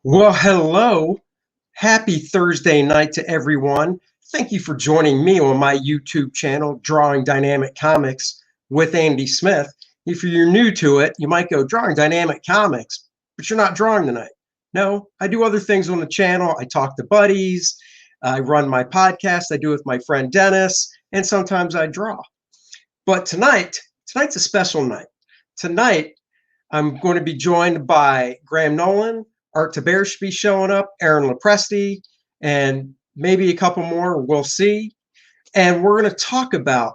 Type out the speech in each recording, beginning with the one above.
Well, hello. Happy Thursday night to everyone. Thank you for joining me on my YouTube channel, Drawing Dynamic Comics with Andy Smith. If you're new to it, you might go, Drawing Dynamic Comics, but you're not drawing tonight. No, I do other things on the channel. I talk to buddies. I run my podcast. I do it with my friend Dennis, and sometimes I draw. But tonight's a special night. Tonight, I'm going to be joined by Nolan. Art Thibert should be showing up, Aaron Lopresti, and maybe a couple more. We'll see. And we're going to talk about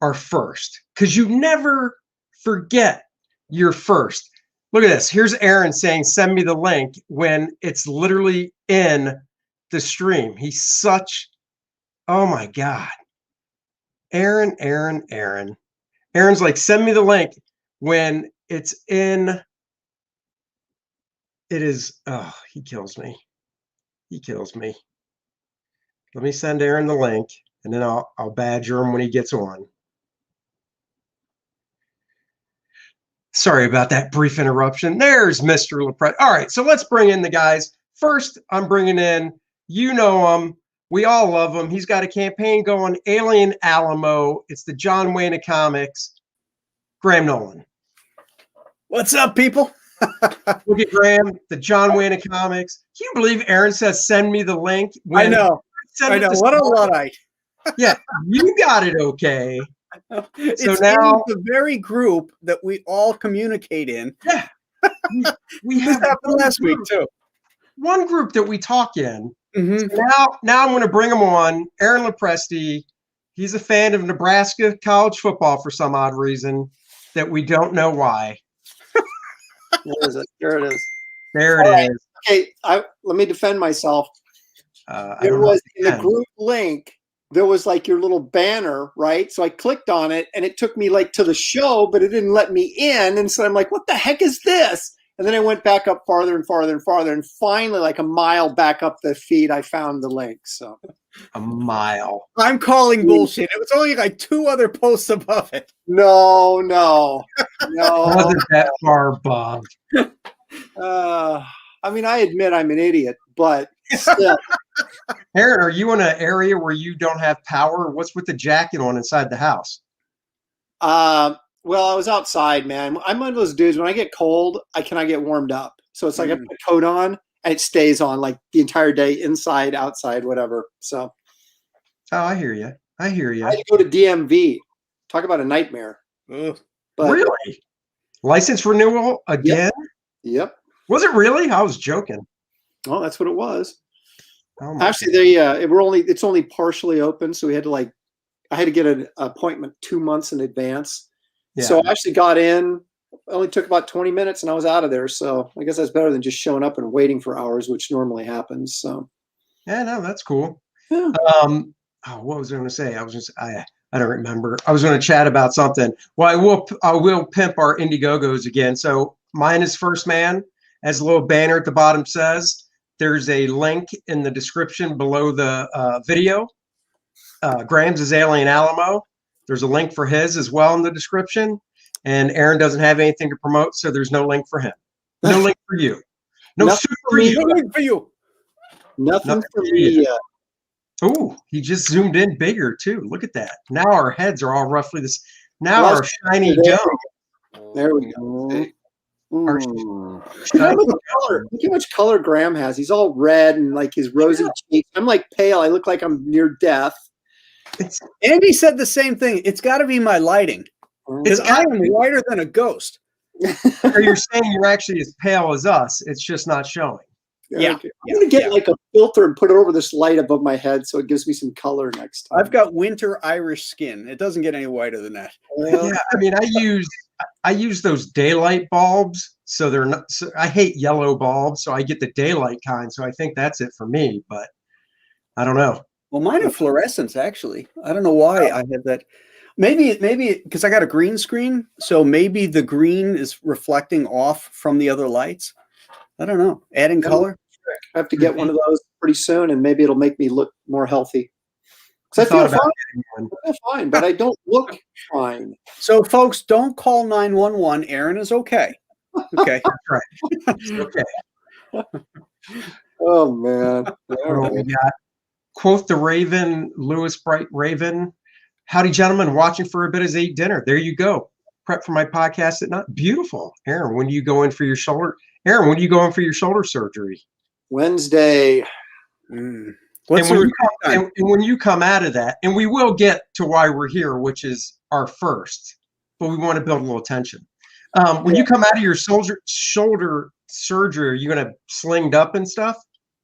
our first, because you never forget your first. Look at this. Here's Aaron saying, send me the link when it's literally in the stream. He's such, oh my God. Aaron. Aaron's like, send me the link when it's in. It is, oh, he kills me. He kills me. Let me send Aaron the link, and then I'll badger him when he gets on. Sorry about that brief interruption. There's Mr. Lopresti. All right, so let's bring in the guys. First, I'm bringing in, you know him. We all love him. He's got a campaign going, Alien Alamo. It's the John Wayne of comics. Graham Nolan. What's up, people? Look at Graham, the John Wayne of comics. Can you believe Aaron says, send me the link? I know. What a Luddite. Yeah, you got it okay. It's now in the very group that we all communicate in. Yeah. We this happened last week, too. One group that we talk in. Mm-hmm. So now I'm going to bring him on. Aaron Lopresti. He's a fan of Nebraska college football for some odd reason that we don't know why. Where is it? There it is. There it is. Okay, let me defend myself. There was in the group link, there was like your little banner, right? So I clicked on it and it took me like to the show, but it didn't let me in. And so I'm like, what the heck is this? And then I went back up farther and farther and farther. And finally, like a mile back up the feed, I found the link. So a mile. I'm calling bullshit. It was only like 2 other posts above it. No. Wasn't that far above? I mean, I admit I'm an idiot, but still. Aaron, are you in an area where you don't have power? What's with the jacket on inside the house? Well, I was outside, man. I'm one of those dudes, when I get cold, I cannot get warmed up. So it's like I put a coat on and it stays on like the entire day, inside, outside, whatever. So. Oh, I hear you. I had to go to DMV. Talk about a nightmare. But, really? License renewal again? Yep. Was it really? I was joking. Oh, that's what it was. Oh, actually, it's only partially open, so we had to I had to get an appointment 2 months in advance. Yeah. So I actually got in. It only took about 20 minutes, and I was out of there. So I guess that's better than just showing up and waiting for hours, which normally happens. So. Yeah, no, that's cool. Yeah. What was I going to say? I don't remember. I was going to chat about something. Well, I will pimp our Indiegogos again. So mine is First Man, as a little banner at the bottom says. There's a link in the description below the video. Graham's is Alien Alamo. There's a link for his as well in the description. And Aaron doesn't have anything to promote, so there's no link for him. No link for you. No soup for you. No link for you. Nothing for me. Oh, he just zoomed in bigger too. Look at that. Now our heads are all roughly this. Now our shiny dome. There we go. Look how much color Graham has. He's all red and like his rosy cheeks. I'm like pale. I look like I'm near death. Andy said the same thing. It's got to be my lighting, because I am whiter than a ghost. Or you're saying you're actually as pale as us. It's just not showing. Yeah. Okay. I'm going to get like a filter and put it over this light above my head so it gives me some color next time. I've got winter Irish skin. It doesn't get any whiter than that. Yeah, I mean, I use those daylight bulbs, so they're not. So I hate yellow bulbs, so I get the daylight kind. So I think that's it for me, but I don't know. Well, mine are fluorescents, actually. I don't know why I have that. Maybe because I got a green screen, so maybe the green is reflecting off from the other lights. I don't know. Adding color. I have to get one of those pretty soon, and maybe it'll make me look more healthy. Because I feel fine, but I don't look fine. So, folks, don't call 911. Aaron is okay. Okay. That's right. Okay. Oh man. We got quote the Raven, Lewis Bright Raven. Howdy, gentlemen. Watching for a bit as I eat dinner. There you go. Prep for my podcast at night. Beautiful. Aaron, when do you go in for your shoulder? Aaron, when do you go in for your shoulder surgery? Wednesday. What's and when you come out of that, and we will get to why we're here, which is our first, but we want to build a little tension. When you come out of your shoulder surgery, are you going to slinged up and stuff?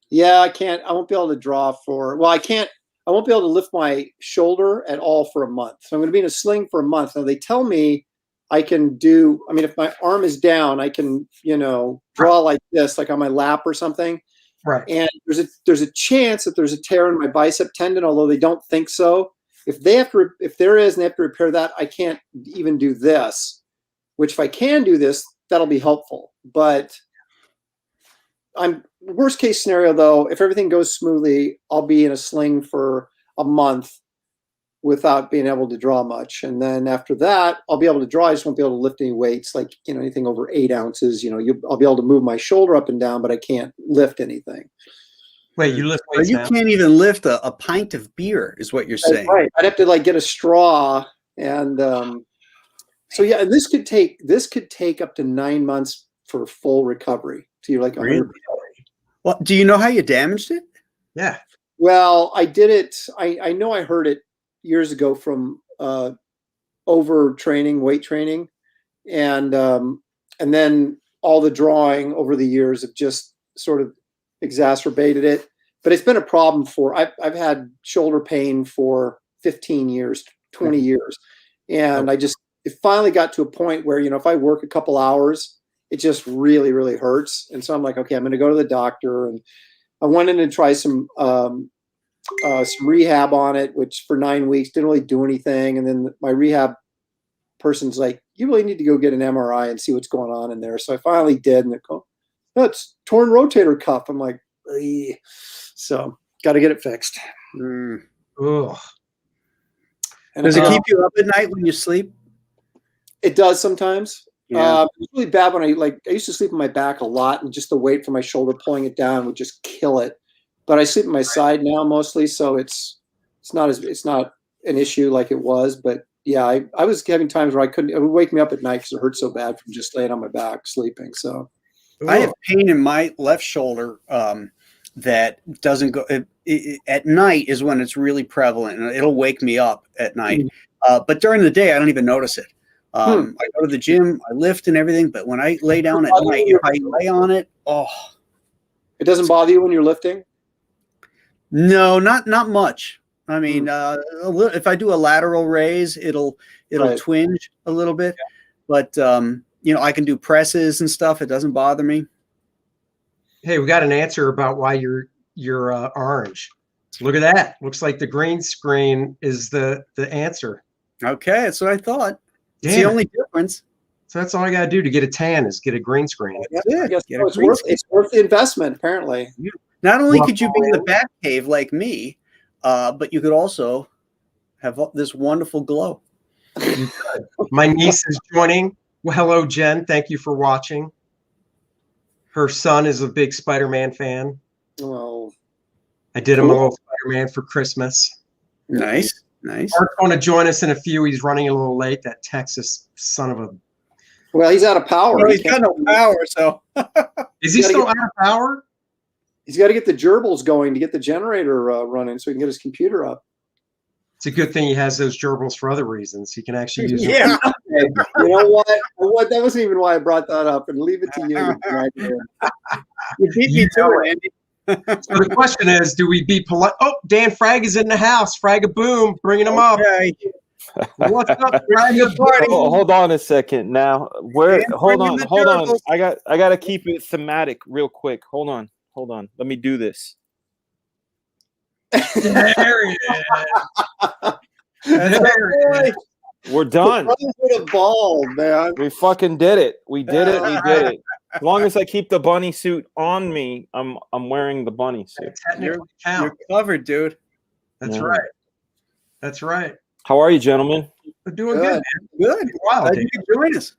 Yeah, I can't. I won't be able to draw for. Well, I can't. I won't be able to lift my shoulder at all for a month. So I'm going to be in a sling for a month. Now they tell me I can do. I mean, if my arm is down, I can, draw like this, like on my lap or something. Right. And there's a chance that there's a tear in my bicep tendon, although they don't think so. If there is, and they have to repair that, I can't even do this. Which, if I can do this, that'll be helpful. But worst case scenario though, if everything goes smoothly, I'll be in a sling for a month without being able to draw much. And then after that, I'll be able to draw. I just won't be able to lift any weights, like, anything over 8 ounces. I'll be able to move my shoulder up and down, but I can't lift anything. Wait, you lift weights now? Can't even lift a pint of beer, is what you're saying. Right. I'd have to get a straw. And so yeah, and this could take up to 9 months for full recovery. So you're like, really? Well, do you know how you damaged it? Yeah. Well, I did it. I know I heard it years ago from overtraining, weight training, and then all the drawing over the years have just sort of exacerbated it. But it's been a problem I've had shoulder pain for 15 years, 20 years, and it finally got to a point where if I work a couple hours, it just really, really hurts. And so I'm like, okay, I'm going to go to the doctor, and I went in and tried some rehab on it, which for 9 weeks didn't really do anything. And then my rehab person's like, you really need to go get an MRI and see what's going on in there. So I finally did, and they go, oh, it's torn rotator cuff. I'm like, ugh. So got to get it fixed. Ugh. And does it keep you up at night when you sleep? It does sometimes. Yeah. It's really bad when I used to sleep on my back a lot, and just the weight from my shoulder pulling it down would just kill it. But I sleep on my side now mostly, so it's not an issue like it was. But yeah, I was having times where it would wake me up at night because it hurt so bad from just laying on my back sleeping. So I have pain in my left shoulder that doesn't go at night is when it's really prevalent, and it'll wake me up at night. But during the day, I don't even notice it. I go to the gym, I lift and everything, but when I lay down at night, if I lay on it, it doesn't bother you when you're lifting? No, not much. I mean, if I do a lateral raise, it'll twinge a little bit, but I can do presses and stuff. It doesn't bother me. Hey, we got an answer about why you're orange. Look at that. Looks like the green screen is the answer. Okay, that's what I thought. It's the only difference. So that's all I got to do to get a tan is get a green screen. I guess it's worth the investment, apparently. Not only could you be in the bat cave like me, but you could also have this wonderful glow. My niece is joining. Well, hello, Jen. Thank you for watching. Her son is a big Spider-Man fan. Oh, I did him a little Spider-Man for Christmas. Nice. Art's going to join us in a few. He's running a little late. That Texas son of a. Well, he's out of power. No, he's got no power. So is he still out of power? He's got to get the gerbils going to get the generator running so he can get his computer up. It's a good thing he has those gerbils for other reasons. He can actually use You know what? That wasn't even why I brought that up. And leave it to you. You beat me to it, Andy. So the question is, do we be polite? Oh, Dan Frag is in the house. Frag-a-boom, bringing him up. What's up, Frag-a-party? Hold on a second. Now, hold on. I got to keep it thematic real quick. Hold on. Let me do this. There he is. We're done. With a ball, man. We fucking did it. We did it. As long as I keep the bunny suit on me, I'm wearing the bunny suit. You're covered, dude. That's right. How are you, gentlemen? We're doing good, man. Good. Wow, Glad you could join us.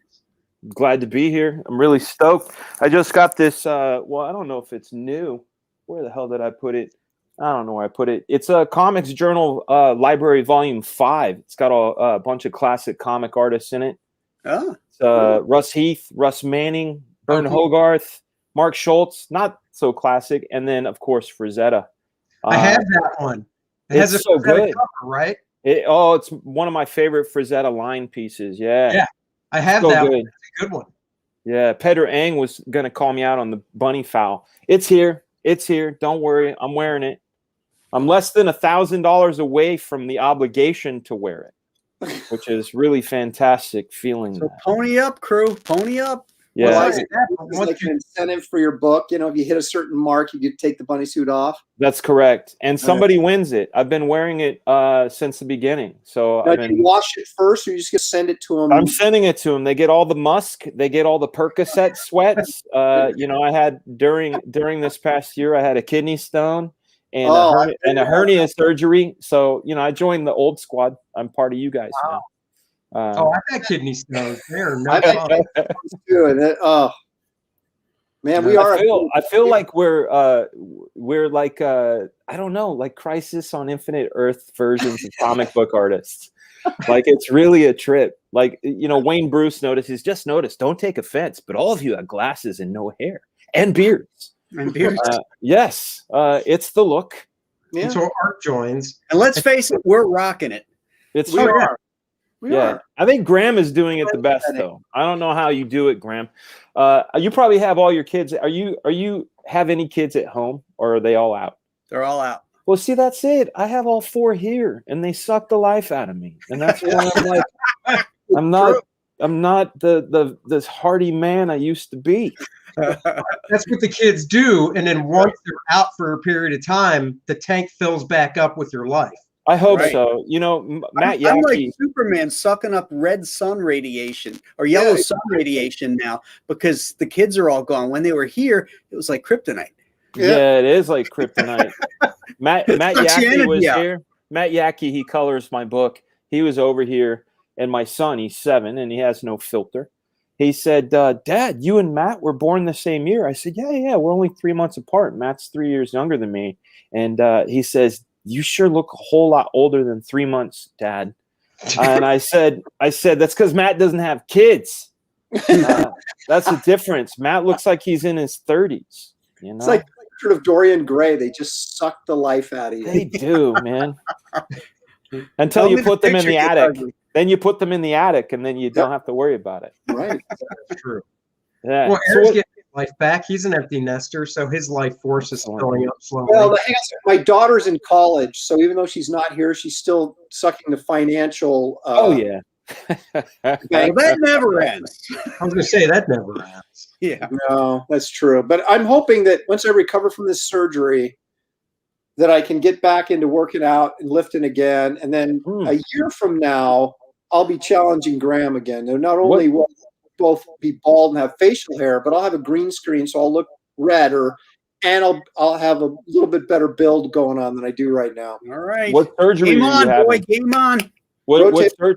Glad to be here. I'm really stoked. I just got this. Well, I don't know if it's new. Where the hell did I put it? I don't know where I put it. It's a Comics Journal Library Volume 5. It's got a bunch of classic comic artists in it. Oh, It's Russ Heath, Russ Manning, Vern Hogarth, Mark Schultz, not so classic, and then of course Frazetta. I have that one. It has a so good, cover, right? It's one of my favorite Frazetta line pieces. Yeah, I have so that good. one. It's a good one. Yeah, Peter Eng was gonna call me out on the bunny foul. It's here. It's here. Don't worry. I'm wearing it. I'm less than $1,000 away from the obligation to wear it, which is really fantastic feeling. So pony up, crew. Pony up. Yeah. Well, it's like an incentive for your book. You know, if you hit a certain mark, you could take the bunny suit off. That's correct. And somebody wins it. I've been wearing it since the beginning. So now, do you wash it first, or you just gonna send it to them? I'm sending it to them. They get all the musk. They get all the Percocet sweats. You know, I had during this past year, I had a kidney stone and a hernia surgery. So, you know, I joined the old squad. I'm part of you guys now. I've had kidney stones. They're no fun. Man, I feel like we're like I don't know, like Crisis on Infinite Earth versions of comic book artists. Like it's really a trip. Like, you know, Wayne Bruce notices, just notice, don't take offense, but all of you have glasses and no hair and beards. Yes, it's the look. Yeah. So art joins. And let's face it, we're rocking it. We are. I think Graham is doing it the best, though. I don't know how you do it, Graham. You probably have all your kids. Are you have any kids at home, or are they all out? They're all out. Well, see, that's it. I have all 4 here, and they suck the life out of me. And that's why I'm like, I'm not this hardy man I used to be. That's what the kids do, and then once they're out for a period of time, the tank fills back up with your life. I hope so. You know, Matt Yackee. I'm like Superman sucking up red sun radiation or yellow sun radiation now because the kids are all gone. When they were here, it was like kryptonite. Yeah, it is like kryptonite. Matt Yackee was here. Matt Yackee, he colors my book. He was over here, and my son, he's 7, and he has no filter. He said, Dad, you and Matt were born the same year. I said, yeah, we're only 3 months apart. Matt's 3 years younger than me. And he says, you sure look a whole lot older than 3 months, Dad. And I said, that's because Matt doesn't have kids. That's the difference. Matt looks like he's in his 30s. You know? It's like sort of Dorian Gray. They just suck the life out of you. They do, man. Until you put them in the attic. Then you put them in the attic, and then you don't have to worry about it. Right. That's true. Yeah. Well, Eric's getting his life back. He's an empty nester, so his life force is going up slowly. Well, my daughter's in college, so even though she's not here, she's still sucking the financial. Oh yeah. That never ends. I was going to say that never ends. Yeah. No, that's true. But I'm hoping that once I recover from this surgery, that I can get back into working out and lifting again, and then a year from now, I'll be challenging Graham again. And not only will both be bald and have facial hair, but I'll have a green screen, so I'll look redder, and I'll have a little bit better build going on than I do right now. All right. What surgery? Game on, boy. Game on. What surgery?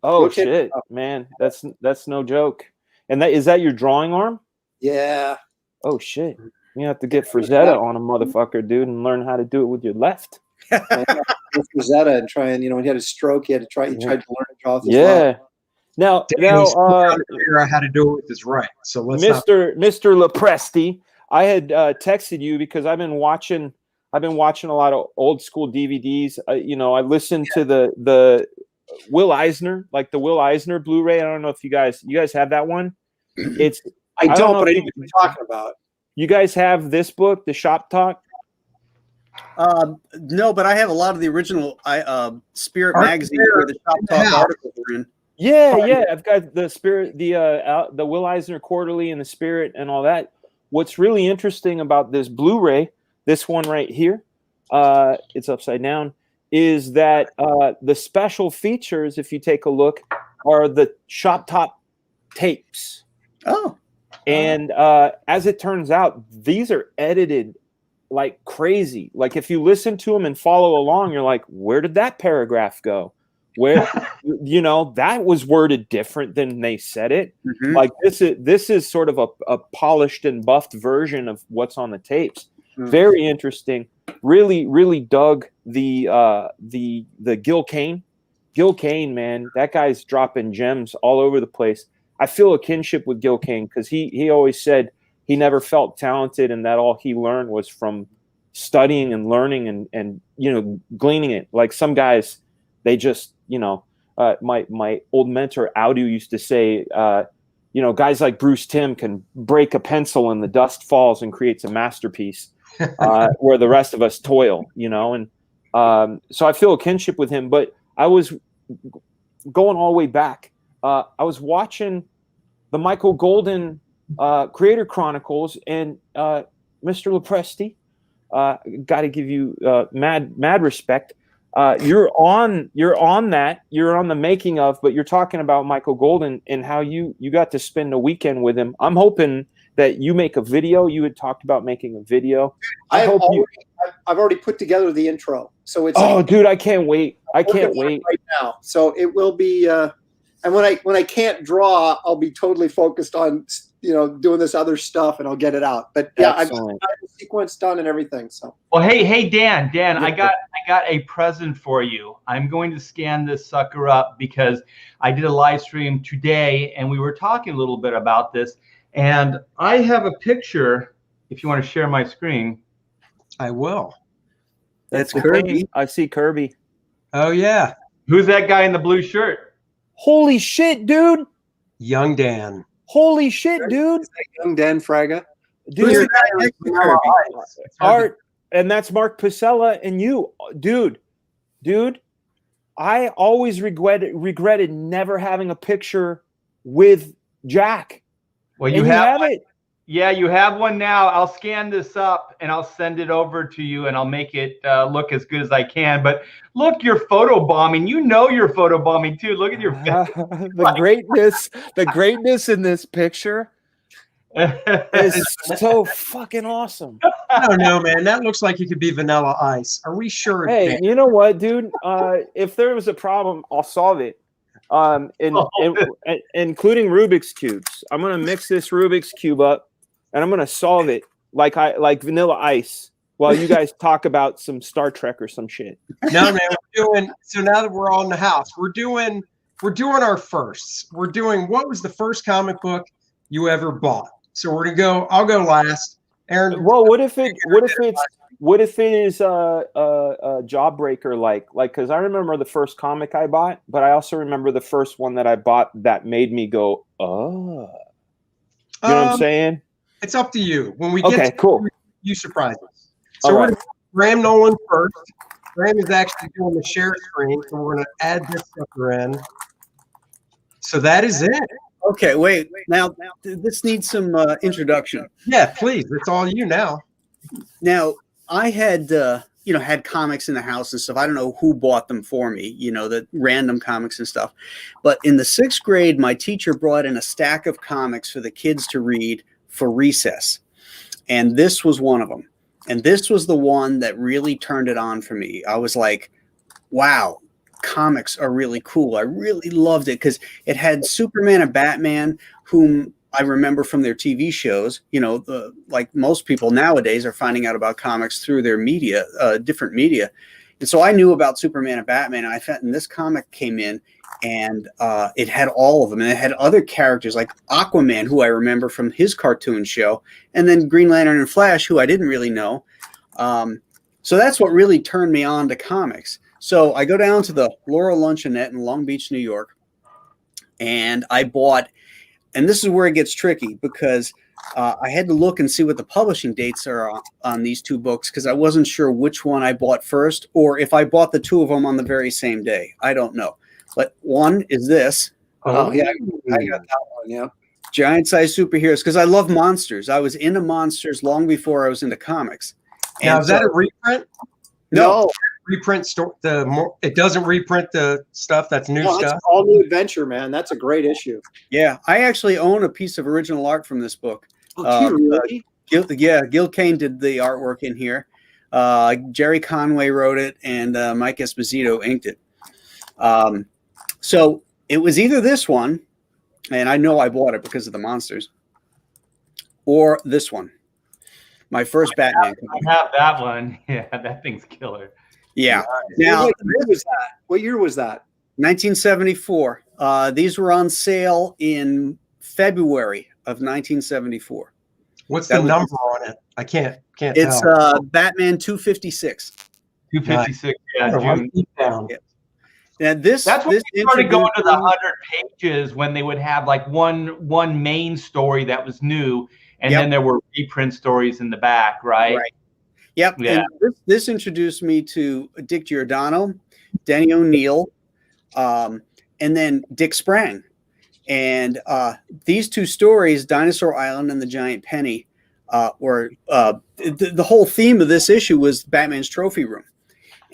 Oh shit, man, that's no joke. And is that your drawing arm? Yeah. Oh shit. You have to get Frazetta on a motherfucker, dude, and learn how to do it with your left. Frazetta and try and when he had a stroke, he tried to learn to draw with his left. Now, figure out how to do it with his right. So let's Mr. Lopresti, I had texted you because I've been watching a lot of old school DVDs. I listened to the Will Eisner, like the Will Eisner Blu-ray. I don't know if you guys have that one. I don't but I know what you're talking about. You guys have this book, The Shop Talk? No, but I have a lot of the original Spirit magazine where the Shop Talk articles are in. Yeah. I've got the Spirit, the Will Eisner Quarterly and the Spirit and all that. What's really interesting about this Blu-ray, this one right here, it's upside down, is that the special features, if you take a look, are the Shop Talk tapes. Oh. And as it turns out, these are edited like crazy. Like if you listen to them and follow along, you're like, where did that paragraph go? where you know that was worded different than they said it. Mm-hmm. Like this is sort of a polished and buffed version of what's on the tapes. Mm-hmm. Very interesting. Really dug the Gil Kane. Gil Kane, man, that guy's dropping gems all over the place. I feel a kinship with Gil Kane because he always said he never felt talented and that all he learned was from studying and learning and you know, gleaning it. Like some guys, they just, you know, my old mentor Audu used to say, you know, guys like Bruce Timm can break a pencil and the dust falls and creates a masterpiece, where the rest of us toil, you know. And so I feel a kinship with him. But I was going all the way back. I was watching the Michael Golden Creator Chronicles, and Mr. Lopresti, got to give you mad respect. You're on that. You're on the making of, but you're talking about Michael Golden and how you got to spend a weekend with him. I'm hoping that you make a video. You had talked about making a video. I've already put together the intro, so it's. Oh, dude, I can't wait! I can't wait right now. So it will be. And when I can't draw, I'll be totally focused on, you know, doing this other stuff, and I'll get it out. But yeah, I've got the sequence done and everything. So. Well, hey, Dan, I got a present for you. I'm going to scan this sucker up because I did a live stream today, and we were talking a little bit about this. And I have a picture. If you want to share my screen, I will. That's Kirby. I see Kirby. Oh yeah. Who's that guy in the blue shirt? Holy shit, dude! Young Dan. Holy shit, dude! Young Dan Fraga. Dude, Art, and that's Mark Pasella and you, dude. I always regretted never having a picture with Jack. Well, you have it. Yeah, you have one now. I'll scan this up and I'll send it over to you, and I'll make it look as good as I can. But look, you're photobombing. You know you're photobombing too. Look at your face. the greatness in this picture is so fucking awesome. I don't know, man. That looks like it could be Vanilla Ice. Are we sure? Hey, you know what, dude? If there was a problem, I'll solve it. Including Rubik's cubes. I'm gonna mix this Rubik's cube up. And I'm gonna solve it like Vanilla Ice while you guys talk about some Star Trek or some shit. No, man, we're doing. So now that we're all in the house, we're doing our firsts. We're doing what was the first comic book you ever bought? So we're gonna go. I'll go last. Aaron. Well, what if it is a Jawbreaker like because I remember the first comic I bought, but I also remember the first one that I bought that made me go, oh. You know what I'm saying? It's up to you. When we get to cool. You surprise us. So we're going to Graham Nolan first. Graham is actually doing the share screen, so we're going to add this sucker in. So that is it. Okay, wait. Now this needs some introduction. Yeah, please. It's all you now. Now, I had had comics in the house and stuff. I don't know who bought them for me, the random comics and stuff. But in the 6th grade, my teacher brought in a stack of comics for the kids to read for recess. And this was one of them. And this was the one that really turned it on for me. I was like, wow, comics are really cool. I really loved it because it had Superman and Batman, whom I remember from their TV shows. Like most people nowadays are finding out about comics through their media, different media. And so I knew about Superman and Batman, and this comic came in, and it had all of them. And it had other characters like Aquaman, who I remember from his cartoon show, and then Green Lantern and Flash, who I didn't really know. So that's what really turned me on to comics. So I go down to the Laurel Luncheonette in Long Beach, New York, and I bought, and this is where it gets tricky because I had to look and see what the publishing dates are on these two books because I wasn't sure which one I bought first or if I bought the two of them on the very same day. I don't know. But one is this. Oh, yeah, I got that one, yeah. Giant Size Superheroes, because I love monsters. I was into monsters long before I was into comics. Now, is that a reprint? No. Reprint it doesn't reprint the stuff that's new stuff. That's all new adventure, man. That's a great issue. Yeah, I actually own a piece of original art from this book. Oh, really? Gil Kane did the artwork in here. Jerry Conway wrote it, and Mike Esposito inked it. So it was either this one, and I know I bought it because of the monsters, or this one. My first Batman. I have that one. Yeah, that thing's killer. Yeah. Now, what year was that? What year was that? 1974. These were on sale in February of 1974. What's the number on it? I can't tell. It's Batman 256. 256. Yeah, June. Yeah. Now that's when they started going to the 100 pages, when they would have like one main story that was new, and then there were reprint stories in the back, right? Right. Yep. Yeah. And this introduced me to Dick Giordano, Denny O'Neil, and then Dick Sprang. And these two stories, Dinosaur Island and the Giant Penny, were the whole theme of this issue was Batman's trophy room.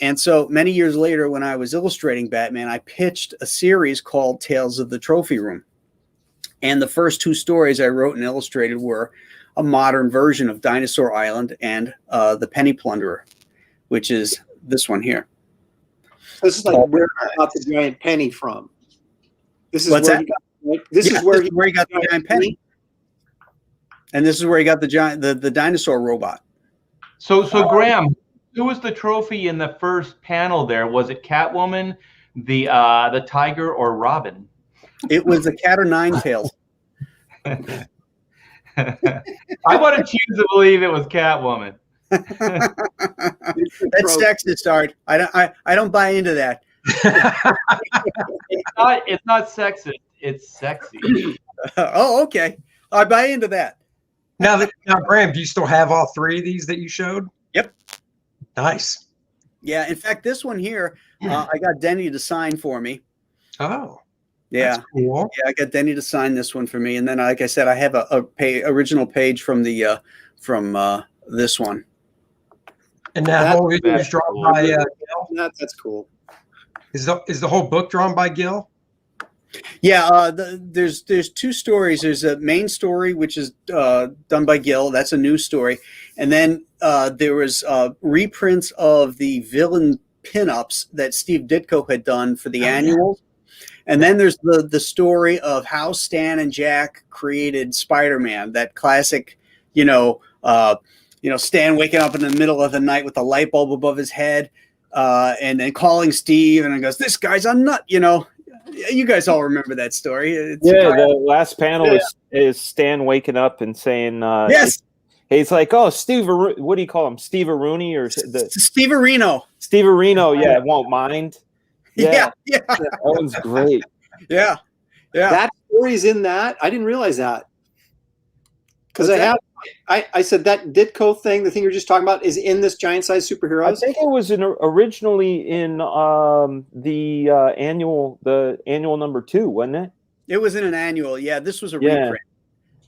And so many years later, when I was illustrating Batman, I pitched a series called Tales of the Trophy Room. And the first two stories I wrote and illustrated were a modern version of Dinosaur Island and the Penny Plunderer, which is this one here. This is like where I got the Giant Penny from. This is What's where that? This is where he got the Giant Penny. And this is where he got the dinosaur robot. So Graham, who was the trophy in the first panel there? Was it Catwoman, the tiger, or Robin? It was the cat or nine tails. I want to choose to believe it was Catwoman. That's sexist, Art. I don't buy into that. It's not sexist. It's sexy. Oh, okay. I buy into that. Now, Graham, do you still have all three of these that you showed? Yep. Nice. Yeah. In fact, this one here, I got Denny to sign for me. Oh. Yeah. That's cool. Yeah, I got Denny to sign this one for me, and then, like I said, I have a original page from the this one. And that whole video is drawn by Gil. That's cool. Is the whole book drawn by Gil? Yeah, there's two stories. There's a main story, which is done by Gil. That's a new story. And then there was reprints of the villain pinups that Steve Ditko had done for the annuals. And then there's the story of how Stan and Jack created Spider-Man, that classic, Stan waking up in the middle of the night with a light bulb above his head, and then calling Steve, and he goes, "This guy's a nut," You guys all remember that story. The last panel is Stan waking up and saying, "Yes." He's like, "Oh, Steve, what do you call him? Steve Rooney or Steve Areno?" Steve Areno, yeah, won't mind. Yeah. That one's great. Yeah. That story's in that. I didn't realize that. Because I said that Ditko thing, the thing you're just talking about, is in this Giant Size Superheroes. I think it was originally in the annual number 2, wasn't it? It was in an annual. Yeah, this was a reprint.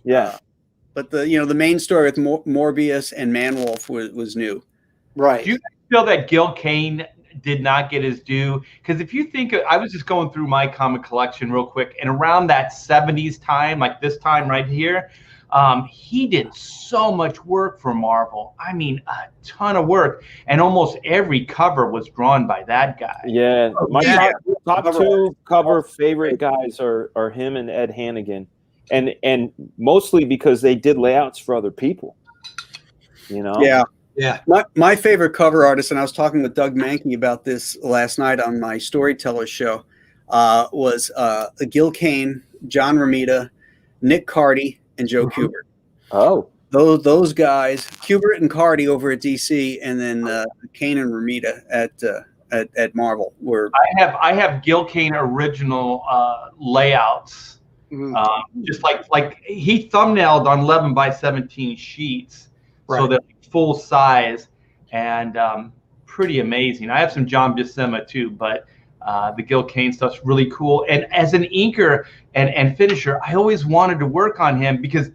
Yeah. But the main story with Morbius and Manwolf was new. Right. Do you feel that Gil Kane did not get his due? Because if you think, I was just going through my comic collection real quick, and around that 70s time, like this time right here, he did so much work for Marvel. I mean, a ton of work, and almost every cover was drawn by that guy. Yeah, my top two cover favorite guys are him and Ed Hannigan, and mostly because they did layouts for other people. Yeah. My favorite cover artist, and I was talking with Doug Mankey about this last night on my Storyteller show, was Gil Kane, John Romita, Nick Cardy, and Joe Kubert. Oh, those guys, Kubert and Cardy over at DC, and then Kane and Romita at Marvel were. I have Gil Kane original layouts, just like he thumbnailed on 11 by 17 sheets, so that full size, and pretty amazing. I have some John Buscema too, but the Gil Kane stuff's really cool. And as an inker and finisher, I always wanted to work on him because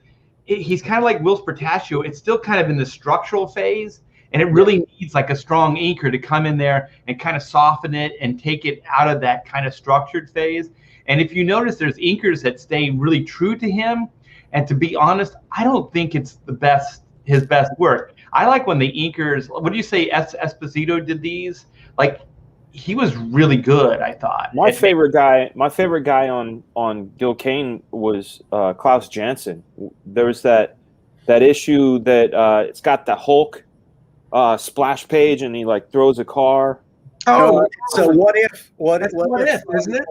he's kind of like Will Spertaccio. It's still kind of in the structural phase, and it really needs like a strong inker to come in there and kind of soften it and take it out of that kind of structured phase. And if you notice, there's inkers that stay really true to him. And to be honest, I don't think it's his best work. I like when the inkers, what do you say, Esposito did these? Like, he was really good, I thought. My favorite guy on Gil Kane was Klaus Janson. There was that issue that it's got the Hulk splash page, and he like throws a car. Oh, so what if? What if, isn't it?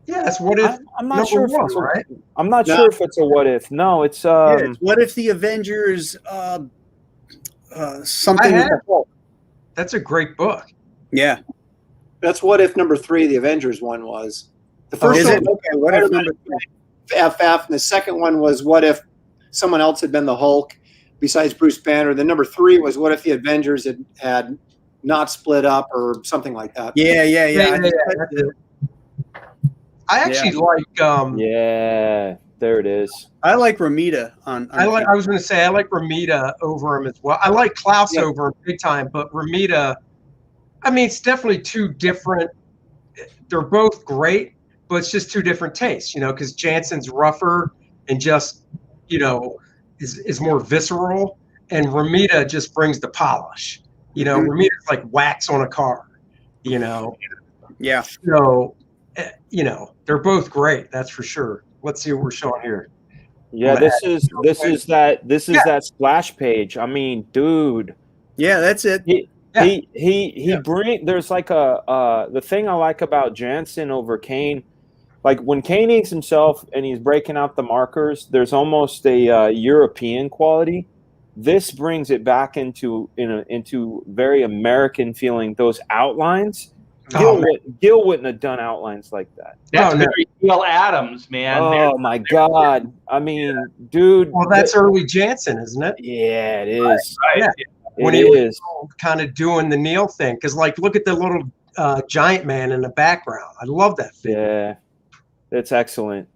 Yeah, it's what if. I'm not sure if it's right? I'm not sure if it's a what if. No, it's it's what if the Avengers something. That's a great book. Yeah, that's what if number 3. The Avengers one was the first one. Okay, what if number 3? FF, and the second one was what if someone else had been the Hulk besides Bruce Banner. Then number 3 was what if the Avengers had not split up or something like that. Yeah. I actually like. Yeah, there it is. I like Ramita on I was going to say I like Ramita over him as well. I like Klaus over him big time, but Ramita. I mean, it's definitely two different. They're both great, but it's just two different tastes, because Janssen's rougher and just, is more visceral, and Ramita just brings the polish. Ramita's like wax on a car. Yeah. So, they're both great. That's for sure. Let's see what we're showing here. Yeah, this is that splash page. I mean, dude. Yeah, that's it. He bring. There's like the thing I like about Jansen over Kane, like when Kane inks himself and he's breaking out the markers, there's almost a European quality. This brings it back into very American feeling. Those outlines. Gil wouldn't have done outlines like that. That's very Gil Adams, man. Oh my God! I mean, dude. Well, that's early Jansen, isn't it? Yeah, it is. Right. Yeah. When he was kind of doing the Neil thing, because look at the little giant man in the background. I love that thing. Yeah, it's excellent.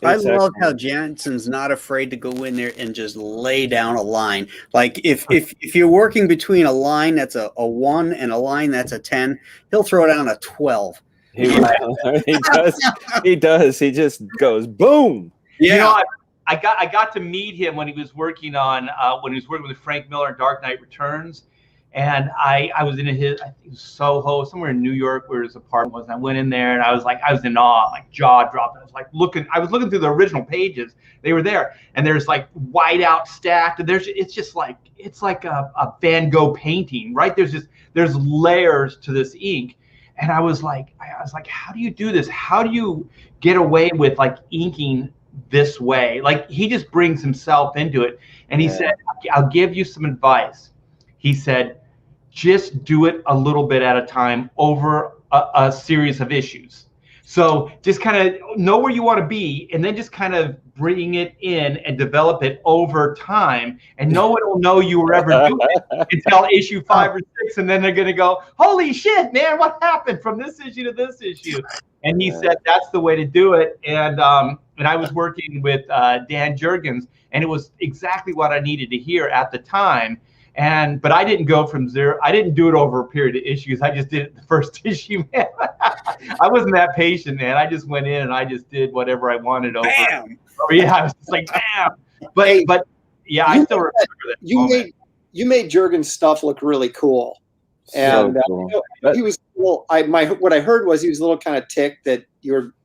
I love how Jansen's not afraid to go in there and just lay down a line. Like if you're working between a line that's a 1 and a line that's a 10, he'll throw down a 12. He does. He does. He just goes boom. Yeah. I got to meet him when he was working with Frank Miller in Dark Knight Returns, and I was in I think it was Soho, somewhere in New York, where his apartment was. And I went in there and I was in awe, like jaw dropped. I was looking through the original pages. They were there, and there's like white out stacked, and it's like a Van Gogh painting, right? There's layers to this ink. And I was like, how do you do this? How do you get away with like inking this way? Like he just brings himself into it. And he said, I'll give you some advice. He said, just do it a little bit at a time over a series of issues. So just kind of know where you want to be, and then just kind of bring it in and develop it over time. And no one will know you were ever doing it until issue 5 or 6, and then they're going to go, "Holy shit, man! What happened from this issue to this issue?" And he said that's the way to do it. And I was working with Dan Jurgens, and it was exactly what I needed to hear at the time. But I didn't go from 0. I didn't do it over a period of issues. I just did it the first issue, man. I wasn't that patient, man. I just went in and I just did whatever I wanted over. Bam. Yeah, I was just like, bam. But yeah, I still remember that. You made Jurgens' stuff look really cool, and cool. He was well. What I heard was he was a little kind of ticked that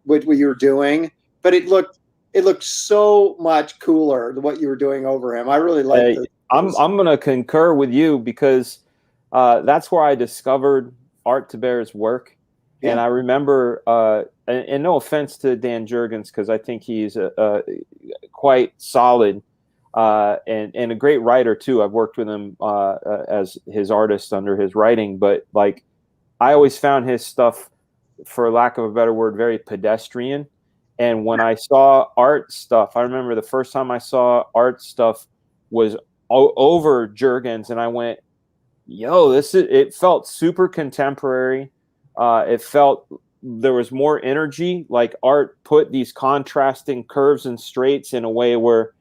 what you were doing, but it looked so much cooler than what you were doing over him. I really liked it. I'm going to concur with you, because that's where I discovered Art Thibert's work. Yeah. And I remember, and no offense to Dan Jurgens, because I think he's quite solid and a great writer too. I've worked with him as his artist under his writing, but like I always found his stuff, for lack of a better word, very pedestrian. And when I saw Art stuff, I remember the first time I saw Art stuff was over Jurgens, and I went, yo, it felt super contemporary. It felt there was more energy, like Art put these contrasting curves and straights in a way where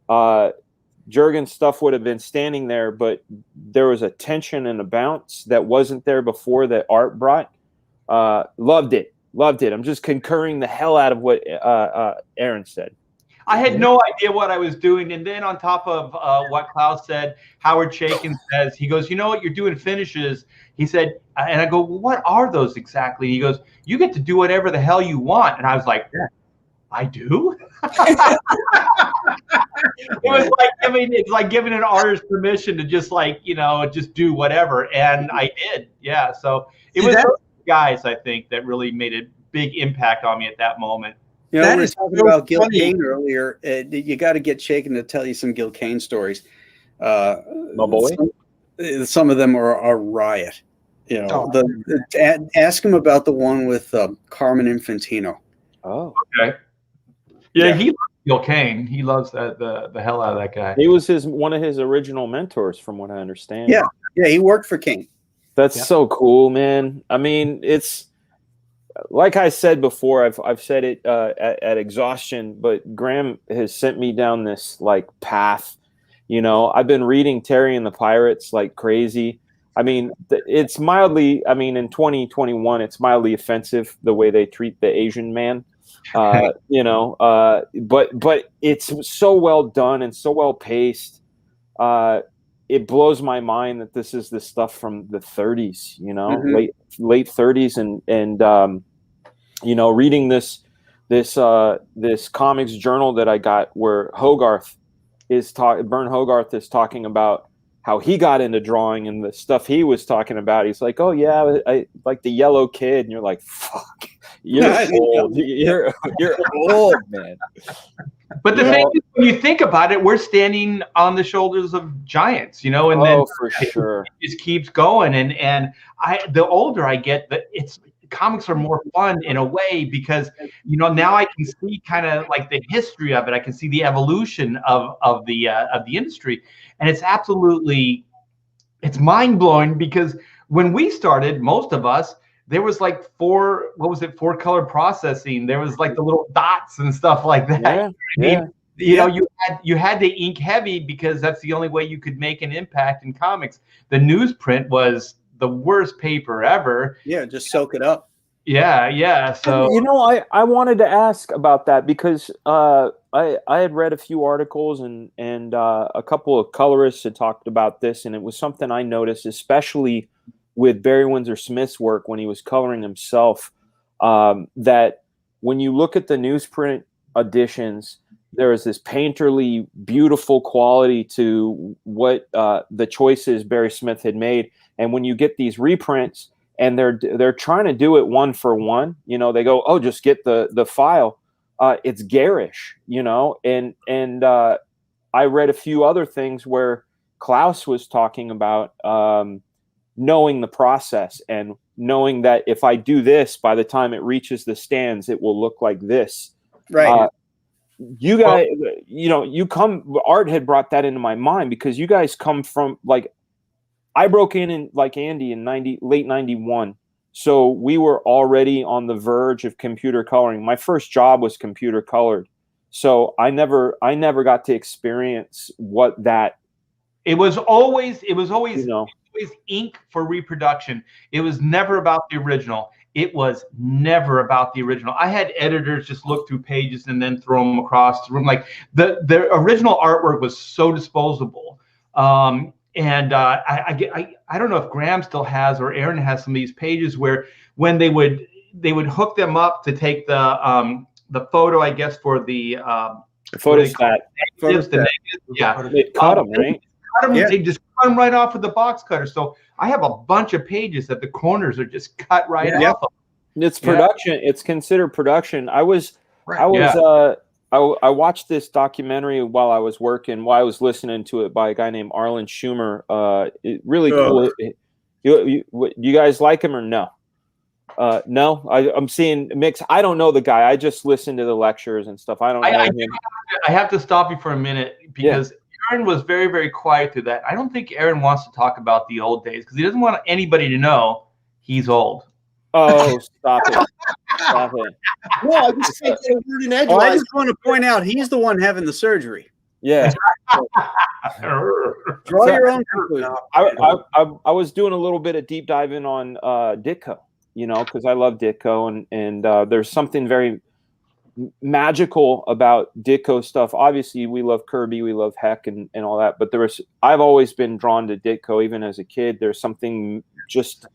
Jurgens stuff would have been standing there, but there was a tension and a bounce that wasn't there before that Art brought. Loved it. I'm just concurring the hell out of what Aaron said. I had no idea what I was doing. And then on top of what Klaus said, Howard Chaykin says, he goes, you know what, you're doing finishes. He said, and I go, well, what are those exactly? He goes, you get to do whatever the hell you want. And I was like, yeah, I do? It was like, I mean, it's like giving an artist permission to just like, you know, just do whatever. And I did. Yeah. So it was those guys, I think, that really made a big impact on me at that moment. You know, we were talking about Gil Kane earlier. You got to get Chaykin to tell you some Gil Kane stories. My boy. Some of them are a riot. You know, ask him about the one with Carmen Infantino. Oh, okay. Yeah, he loves Gil Kane. He loves the hell out of that guy. He was one of his original mentors, from what I understand. Yeah, he worked for Kane. That's so cool, man. I mean, it's like I said before. I've said it at exhaustion, but Graham has sent me down this like path. You know, I've been reading Terry and the Pirates like crazy. I mean, it's mildly. I mean, in 2021, it's mildly offensive the way they treat the Asian man. You know, but it's so well done and so well paced. It blows my mind that this is the stuff from the 30s, you know, late 30s, and you know, reading this comics journal that I got where Bern Hogarth is talking about how he got into drawing and the stuff he was talking about. He's like, oh yeah, I like the yellow kid, and you're like, fuck. You're old. You're old, man. But the thing is, when you think about it, we're standing on the shoulders of giants, you know, and then for sure it just keeps going. And the older I get, comics are more fun in a way because, you know, now I can see kind of like the history of it. I can see the evolution of the industry, and it's mind blowing because when we started, most of us, there was like four color processing. There was like the little dots and stuff like that. Yeah. You know, you had to ink heavy because that's the only way you could make an impact in comics. The newsprint was the worst paper ever. Yeah, just soak it up. Yeah. So you know, I wanted to ask about that because I had read a few articles and a couple of colorists had talked about this, and it was something I noticed, especially with Barry Windsor Smith's work when he was coloring himself, that when you look at the newsprint editions, there is this painterly, beautiful quality to what the choices Barry Smith had made. And when you get these reprints and they're trying to do it one for one, you know, they go, oh, just get the file. It's garish, you know, and I read a few other things where Klaus was talking about knowing the process and knowing that if I do this, by the time it reaches the stands, it will look like this. Right. You guys, you know, Art had brought that into my mind because you guys come from like, I broke in like Andy in late 91. So we were already on the verge of computer coloring. My first job was computer colored. So I never got to experience what that. It was always, you know, always ink for reproduction. It was never about the original. It was never about the original. I had editors just look through pages and then throw them across the room. Like the original artwork was so disposable. I don't know if Graham still has or Aaron has some of these pages where when they would hook them up to take the photo, I guess, for the photostat. Yeah, they cut them, right? They just cut them right off with the box cutter. So I have a bunch of pages that the corners are just cut right off. It's production. It's considered production. I watched this documentary while I was listening to it by a guy named Arlen Schumer. Really cool. You guys like him or no? No, I'm seeing mix. I don't know the guy. I just listen to the lectures and stuff. I don't know him. I have to stop you for a minute because Aaron was very, very quiet through that. I don't think Aaron wants to talk about the old days because he doesn't want anybody to know he's old. Oh, stop it. Stop it. No, I just think I just want to point out he's the one having the surgery. Yeah. Draw your own conclusion. I was doing a little bit of deep diving on Ditko, you know, because I love Ditko, and there's something very magical about Ditko stuff. Obviously, we love Kirby, we love Heck, and all that. But I've always been drawn to Ditko, even as a kid. There's something just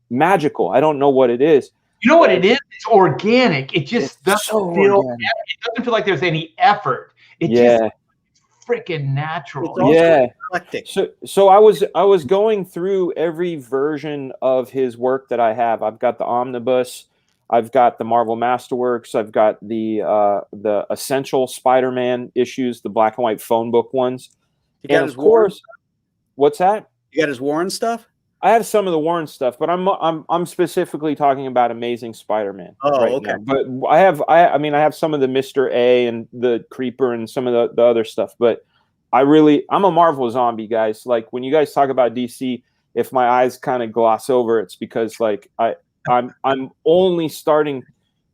magical. I don't know what it is. You know what it is? It's organic. It just doesn't so feel. organic. It doesn't feel like there's any effort. It Yeah. just freaking natural. It's also Yeah. eclectic. So I was going through every version of his work that I have. I've got the Omnibus, I've got the Marvel Masterworks, I've got the Essential Spider-Man issues, the black and white phone book ones. You got And his of course, what's that? You got his Warren stuff? I have some of the Warren stuff, but I'm specifically talking about Amazing Spider-Man. Oh, right okay. now. But I have some of the Mr. A and the Creeper and some of the other stuff. But I'm a Marvel zombie, guys. Like when you guys talk about DC, if my eyes kind of gloss over, it's because like I'm only starting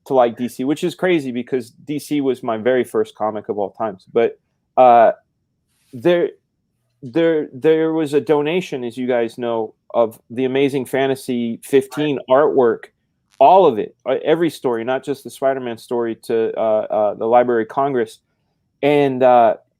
to like DC, which is crazy because DC was my very first comic of all times. But there was a donation, as you guys know, of the Amazing Fantasy 15 artwork, all of it, every story, not just the Spider-Man story, to the Library of Congress. And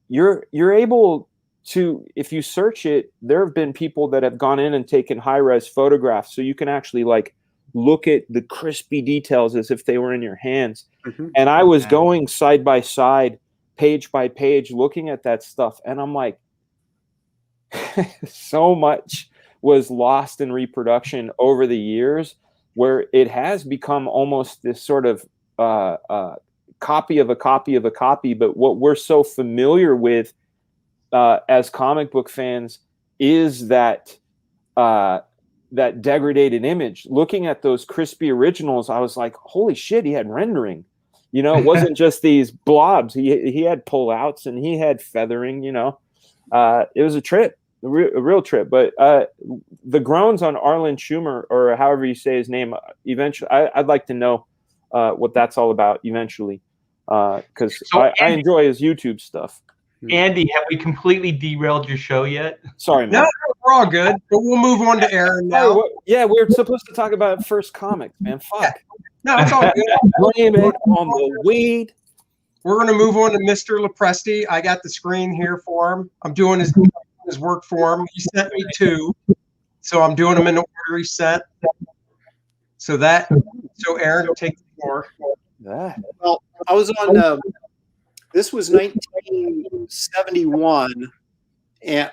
you're able to, if you search it, there have been people that have gone in and taken high-res photographs, so you can actually like look at the crispy details as if they were in your hands. Mm-hmm. And I was going side by side, page by page, looking at that stuff, and I'm like, so much was lost in reproduction over the years, where it has become almost this sort of copy of a copy of a copy. But what we're so familiar with as comic book fans is that that degraded image. Looking at those crispy originals, I was like, holy shit, he had rendering. You know, it wasn't just these blobs. He had pullouts and he had feathering, you know. It was a trip. A real trip. But the groans on Arlen Schumer, or however you say his name, eventually, I'd like to know what that's all about eventually, because I enjoy his YouTube stuff. Andy, have we completely derailed your show yet? Sorry, man. No, we're all good. But we'll move on to Aaron now. Yeah, we were supposed to talk about first comics, man. Fuck. No, it's all good. Blame it on the weed. We're going to move on to Mr. Lopresti. I got the screen here for him. I'm doing his work for him. He sent me 2, so I'm doing them in the order he sent. So Aaron, take the floor. Well, I was on. This was 1971, and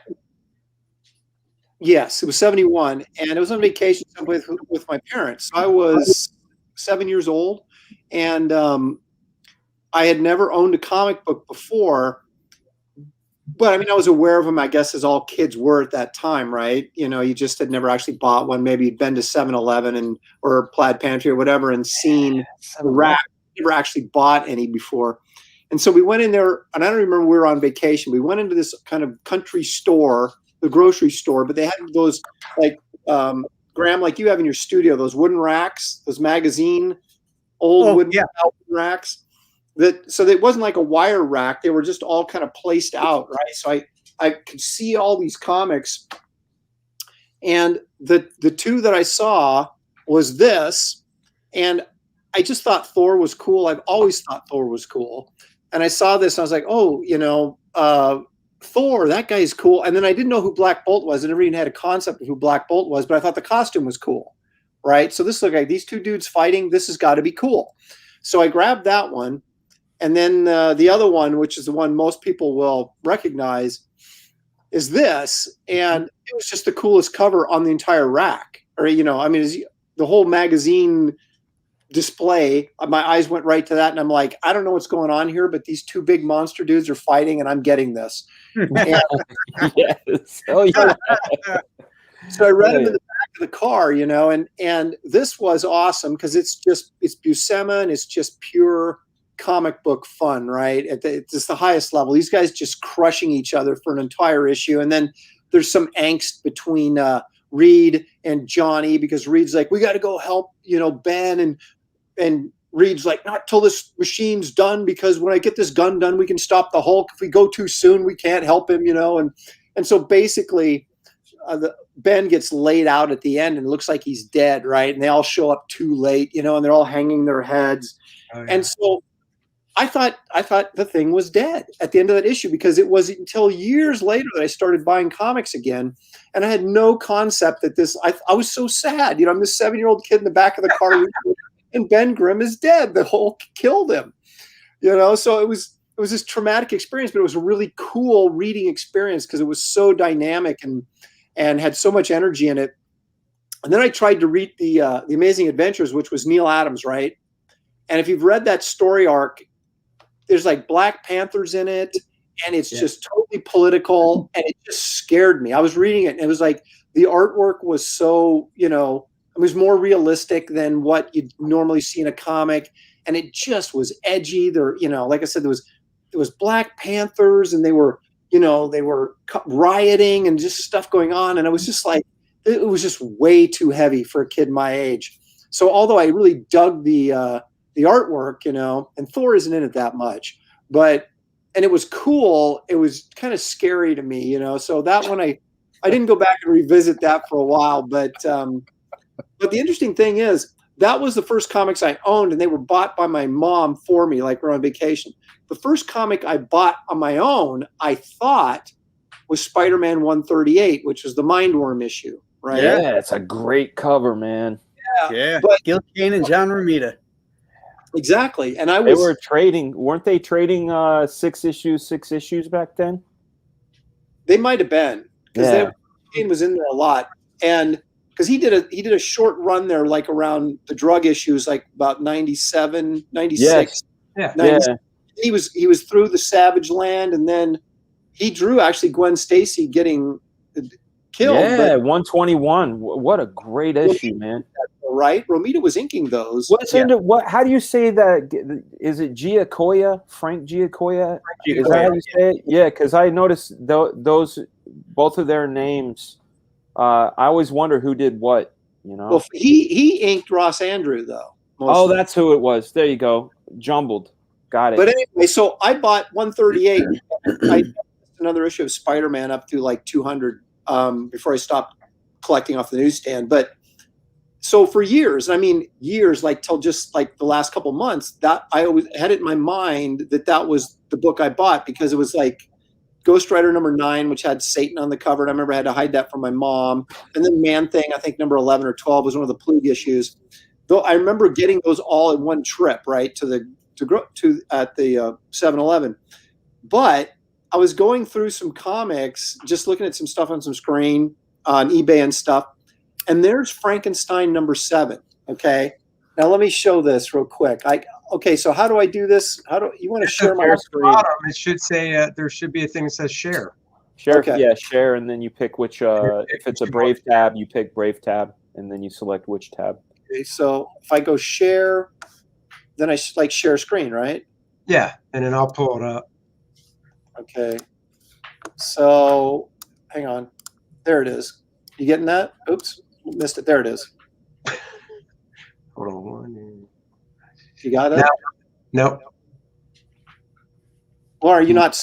yes, it was 71, and it was on vacation someplace with my parents. I was 7 years old, and I had never owned a comic book before. But I mean, I was aware of them, I guess, as all kids were at that time, right? You know, you just had never actually bought one. Maybe you'd been to 7-Eleven or Plaid Pantry or whatever and seen the rack. Never actually bought any before. And so we went in there, and I don't remember, we were on vacation. We went into this kind of country store, the grocery store, but they had those, like, Graham, like you have in your studio, those wooden racks, those magazine, wooden racks. So it wasn't like a wire rack. They were just all kind of placed out, right? So I could see all these comics. And the 2 that I saw was this. And I just thought Thor was cool. I've always thought Thor was cool. And I saw this, and I was like, oh, you know, Thor, that guy's cool. And then I didn't know who Black Bolt was. I never even had a concept of who Black Bolt was, but I thought the costume was cool, right? So this looked like these 2 dudes fighting. This has got to be cool. So I grabbed that one. And then the other one, which is the one most people will recognize, is this. And it was just the coolest cover on the entire rack. Or, you know, I mean, the whole magazine display, my eyes went right to that. And I'm like, I don't know what's going on here, but these 2 big monster dudes are fighting, and I'm getting this. And, yes. Oh, yeah. So I read them in the back of the car, you know, and this was awesome because it's Buscema, and it's just pure comic book fun, right? It's the highest level. These guys just crushing each other for an entire issue. And then there's some angst between Reed and Johnny, because Reed's like, we got to go help, you know, Ben, and Reed's like, not till this machine's done, because when I get this gun done, we can stop the Hulk. If we go too soon, we can't help him, you know? And so basically Ben gets laid out at the end, and it looks like he's dead, right? And they all show up too late, you know, and they're all hanging their heads. Oh, yeah. And so I thought the thing was dead at the end of that issue, because it wasn't until years later that I started buying comics again, and I had no concept that this. I was so sad. You know, I'm this 7-year-old kid in the back of the car, and Ben Grimm is dead. The Hulk killed him. You know, so it was this traumatic experience, but it was a really cool reading experience because it was so dynamic and had so much energy in it. And then I tried to read the Amazing Adventures, which was Neil Adams, right? And if you've read that story arc, there's like Black Panthers in it, and it's just totally political, and it just scared me. I was reading it, and it was like the artwork was so, you know, it was more realistic than what you'd normally see in a comic, and it just was edgy. There, you know, like I said, there was Black Panthers, and they were rioting and just stuff going on, and I was just like, it was just way too heavy for a kid my age. So although I really dug the artwork, you know, and Thor isn't in it that much, and it was cool, it was kind of scary to me, you know. So that one I didn't go back and revisit that for a while, but the interesting thing is that was the first comics I owned, and they were bought by my mom for me, like we're on vacation. The first comic I bought on my own, I thought, was Spider-Man 138, which was the Mindworm issue, right? Yeah, it's a great cover, man. Yeah. But Gil Kane and John Romita. exactly. And They were trading, weren't they trading 6 issues back then? They might have been, because Kane was in there a lot, and because he did a short run there, like around the drug issues, like about 97, 96. Yeah. 97. He was through the Savage Land, and then he drew actually Gwen Stacy getting killed. Yeah, 121. What a great issue, man. Right? Romita was inking those. How do you say that? Is it Giacoya? Frank Giacoya? Is that how you say it? Yeah, because I noticed those, both of their names. I always wonder who did what, you know. Well, he inked Ross Andrew, though. Oh, that's who it was. There you go. Jumbled. Got it. But anyway, so I bought 138. I another issue of Spider-Man up through like 200 before I stopped collecting off the newsstand. But so for years, like till just like the last couple months, that I always had it in my mind that was the book I bought, because it was like Ghost Rider number 9, which had Satan on the cover, and I remember I had to hide that from my mom. And then Man Thing, I think number 11 or 12 was one of the Plug issues. Though I remember getting those all in one trip, right, at the 7-Eleven. But I was going through some comics, just looking at some stuff on some screen on eBay and stuff, and there's Frankenstein number 7. Okay, now let me show this real quick. Okay, so how do I do this? How do you want to share my screen? It should say there should be a thing that says share. Share, okay. Yeah, share, and then you pick which. If it's a Brave tab, you pick Brave tab, and then you select which tab. Okay, so if I go share, then I like share screen, right? Yeah, and then I'll pull it up. Okay, so hang on, there it is. You getting that? Oops, missed it. There it is. Hold on one. You got it? Nope. Or are you not?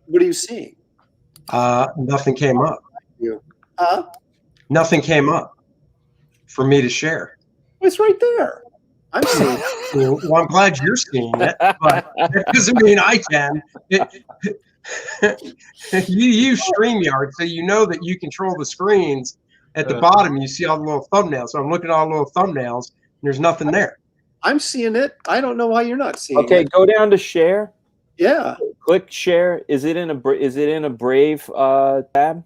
What are you seeing? Nothing came up. Huh? Nothing came up for me to share. It's right there. I'm seeing it. Well, I'm glad you're seeing it, but that doesn't mean I can. You use StreamYard, so you know that you control the screens. At the bottom, you see all the little thumbnails. So I'm looking at all the little thumbnails, and there's nothing there. I'm seeing it. I don't know why you're not seeing it. Okay, go down to share. Yeah. Click share. Is it in a Brave tab,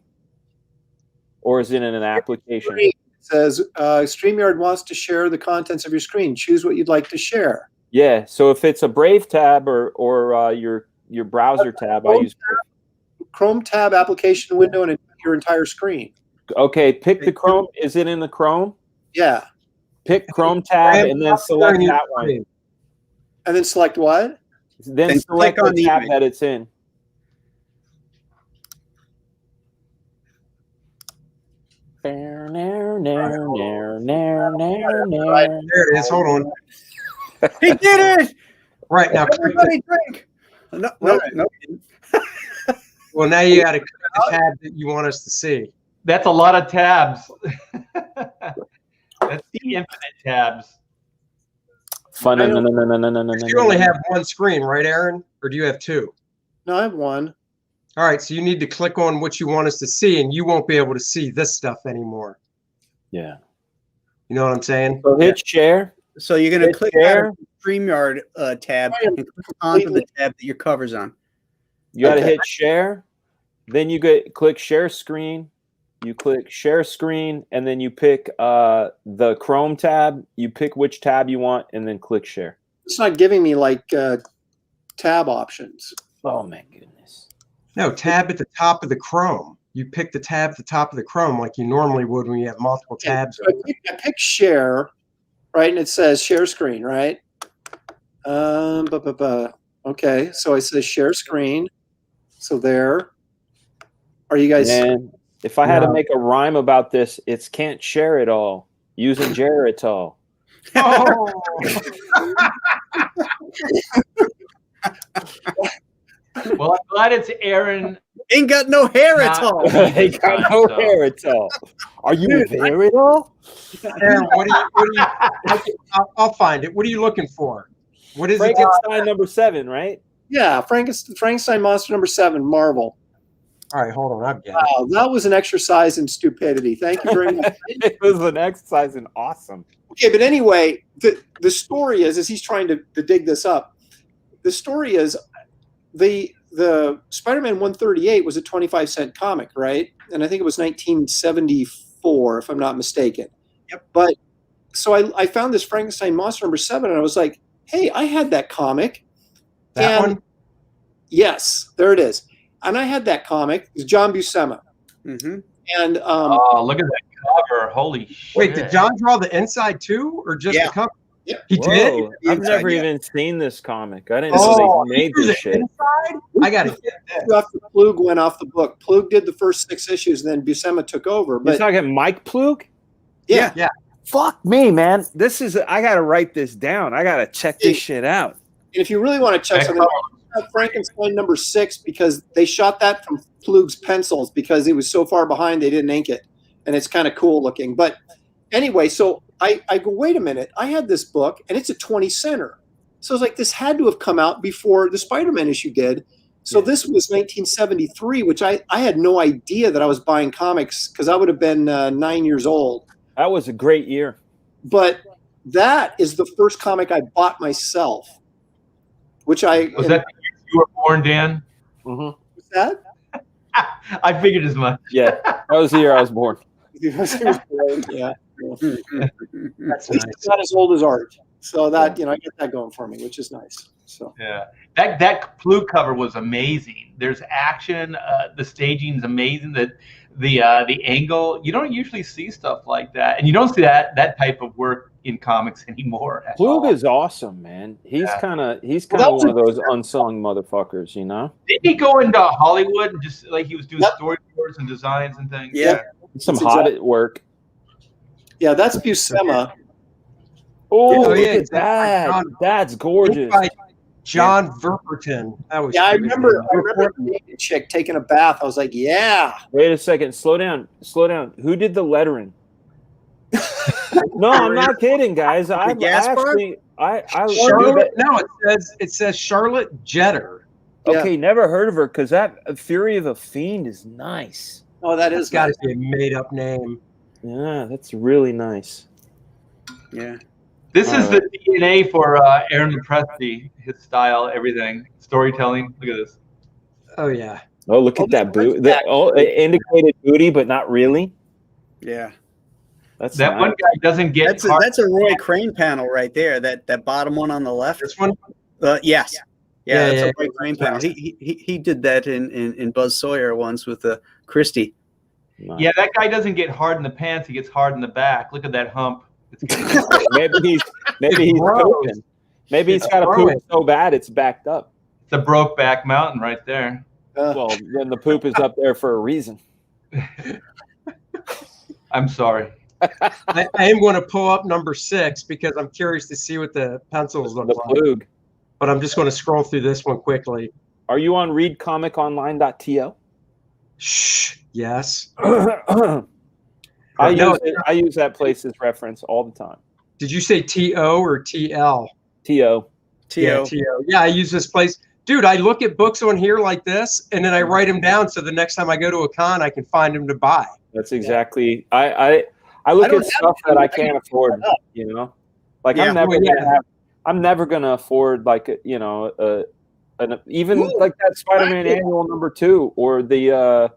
or is it in an application? It says StreamYard wants to share the contents of your screen. Choose what you'd like to share. Yeah. So if it's a Brave tab or your browser tab, I use Chrome tab, application window, and your entire screen. Okay, pick the Chrome. Is it in the Chrome? Yeah. Pick Chrome tab and then select that one. And then select what? Then select the tab that it's in. Right, there it is. Hold on. He did it! Right now, everybody drink. No. Well, now you got to click the tab that you want us to see. That's a lot of tabs. That's the infinite tabs. Fun. No. You only have one screen, right, Aaron? Or do you have two? No, I have one. All right, so you need to click on what you want us to see, and you won't be able to see this stuff anymore. Yeah. You know what I'm saying? So hit share. So you're going to click out of the StreamYard tab and click onto the tab that your cover's on. You got to hit share. Then you click share screen. You click share screen, and then you pick the Chrome tab. You pick which tab you want, and then click share. It's not giving me like tab options. Oh my goodness! No, tab at the top of the Chrome. You pick the tab at the top of the Chrome like you normally would when you have multiple tabs. So I pick share, right, and it says share screen, right? Okay, so it says share screen. So there. Are you guys? And if I had to make a rhyme about this, it's can't share it all using Geritol. Oh. Well, I'm glad it's Aaron. Ain't got no hair at all. Ain't got no hair at all. Are you there at all? Aaron, what do you I'll find it. What are you looking for? What is it? Frankenstein #7, right? Yeah, Frankenstein Monster #7, Marvel. All right, hold on. I've got it. Wow, that was an exercise in stupidity. Thank you very much. It was an exercise in awesome. Okay, but anyway, the story is, as he's trying to dig this up, the story is the Spider-Man 138 was a 25-cent comic, right? And I think it was 1974, if I'm not mistaken. Yep. But so I found this Frankenstein Monster #7, and I was like, hey, I had that comic. That one? Yes, there it is. And I had that comic. It's John Buscema. Mm-hmm. And Oh, look at that cover! Holy shit! Wait, did John draw the inside too, or just the cover? Yeah. He did. Whoa, I've never even seen this comic. I didn't Oh, know they made here's this the shit. inside? I gotta get this. after Plug went off the book. Plug did the first 6 issues, and then Buscema took over. You're But talking Mike Plug? yeah, Fuck me, man. I gotta write this down. I gotta check this shit out. and if you really want to check something, Frankenstein #6, because they shot that from Plug's pencils because he was so far behind they didn't ink it, and it's kind of cool looking. But anyway, so I go, wait a minute, I had this book and it's a 20-center. So I was like, this had to have come out before the Spider-Man issue did. So this was 1973, which I had no idea that I was buying comics because I would have been 9 years old. That was a great year. But that is the first comic I bought myself, which I Was that the year you were born, Dan? Mm-hmm. was that? I figured as much. Yeah, that was the year I was born. Yeah. That's It's nice. not as old as art. So that, I get that going for me, which is nice. So Yeah, that Plug cover was amazing. There's action. The staging's amazing. The angle. You don't usually see stuff like that, and you don't see that type of work in comics anymore. Plug is awesome, man. He's kind of one of those unsung motherfuckers, you know. Did he go into Hollywood and just like he was doing storyboards and designs and things? Yeah. Some Hobbit work. yeah, that's Buscema. Oh, look yeah, at that. That's gorgeous. By John Verperton. That was Yeah, I crazy. remember the naked chick taking a bath. I was like, yeah. Wait a second. Slow down. Who did the lettering? No, I'm not kidding, guys. Charlotte. No, it says Charlotte Jetter. Okay, never heard of her because that Fury of a Fiend is nice. Oh, that is Got nice. to be a made-up name. Yeah, that's really nice. Yeah. This is the DNA for Aaron Lopresti, his style, everything, storytelling. Look at this. Oh yeah. Oh, look at that boot. It indicated booty, but not really. Yeah. That's That nice. one guy doesn't get. That's a Roy Crane panel right there. That bottom one on the left. This one. Yes. Yeah, that's a Roy yeah. Crane panel. He did that in Buzz Sawyer once with Christie. Nice. Yeah, that guy doesn't get hard in the pants. He gets hard in the back. Look at that hump. maybe he's pooping. Maybe he's got a poop so bad it's backed up. It's a broke back mountain right there. Well, then the poop is up there for a reason. I'm sorry. I am going to pull up #6 because I'm curious to see what the pencils look The like. Plug. But I'm just going to scroll through this one quickly. Are you on readcomiconline.to? Shh. Yes. I use that place as reference all the time. Did you say TO or TL? T.O. Yeah, T.O. Yeah, I use this place. Dude, I look at books on here like this, and then I write them down so the next time I go to a con, I can find them to buy. That's exactly. I look at stuff that I can't afford. You know, like I'm never gonna afford like even like that Spider-Man annual #2 or the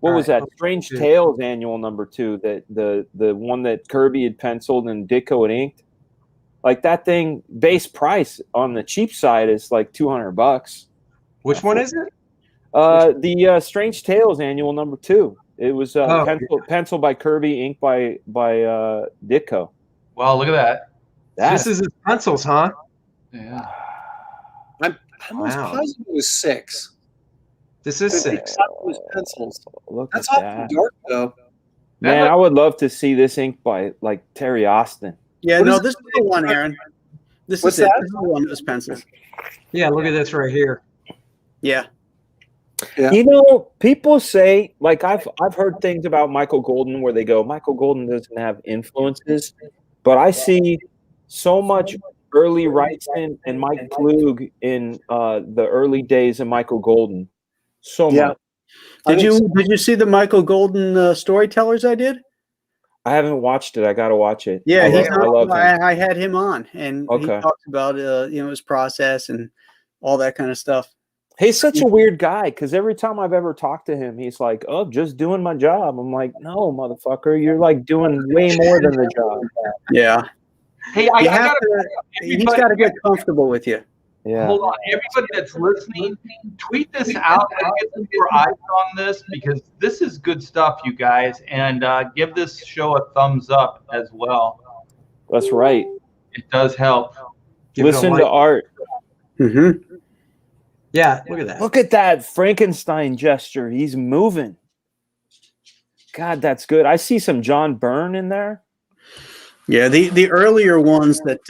what was that Strange Tales annual #2 that the one that Kirby had penciled and Ditko had inked. Like that thing, base price on the cheap side is like $200. Which one is it? The Strange Tales annual #2. It was pencil by Kirby, ink by Ditko. Wow, look at that. This is his pencils, huh? Yeah. I'm almost positive it was 6. This is 6. Those pencils. That's awfully dark, though. Man, I would love to see this ink by like Terry Austin. Yeah, this is the one, Aaron. This is the one of his pencils. Yeah, look at this right here. Yeah. You know, people say, like I've heard things about Michael Golden where they go, Michael Golden doesn't have influences, but I see so much early Wrightson and Mike Klug in the early days of Michael Golden. So much. Did you see the Michael Golden storytellers I did? I haven't watched it. I got to watch it. Yeah, I had him on, and he talked about his process and all that kind of stuff. He's such a weird guy because every time I've ever talked to him, he's like, "Oh, just doing my job." I'm like, "No, motherfucker, you're like doing way more than the job." Yeah. Hey, he's got to get comfortable with you. Yeah. Hold on, everybody that's listening, tweet this out and get some more eyes on this because this is good stuff, you guys, and give this show a thumbs up as well. That's right. It does help. Listen to art. Mm-hmm. Yeah, look at that. Look at that Frankenstein gesture. He's moving. God, that's good. I see some John Byrne in there. Yeah, the earlier ones that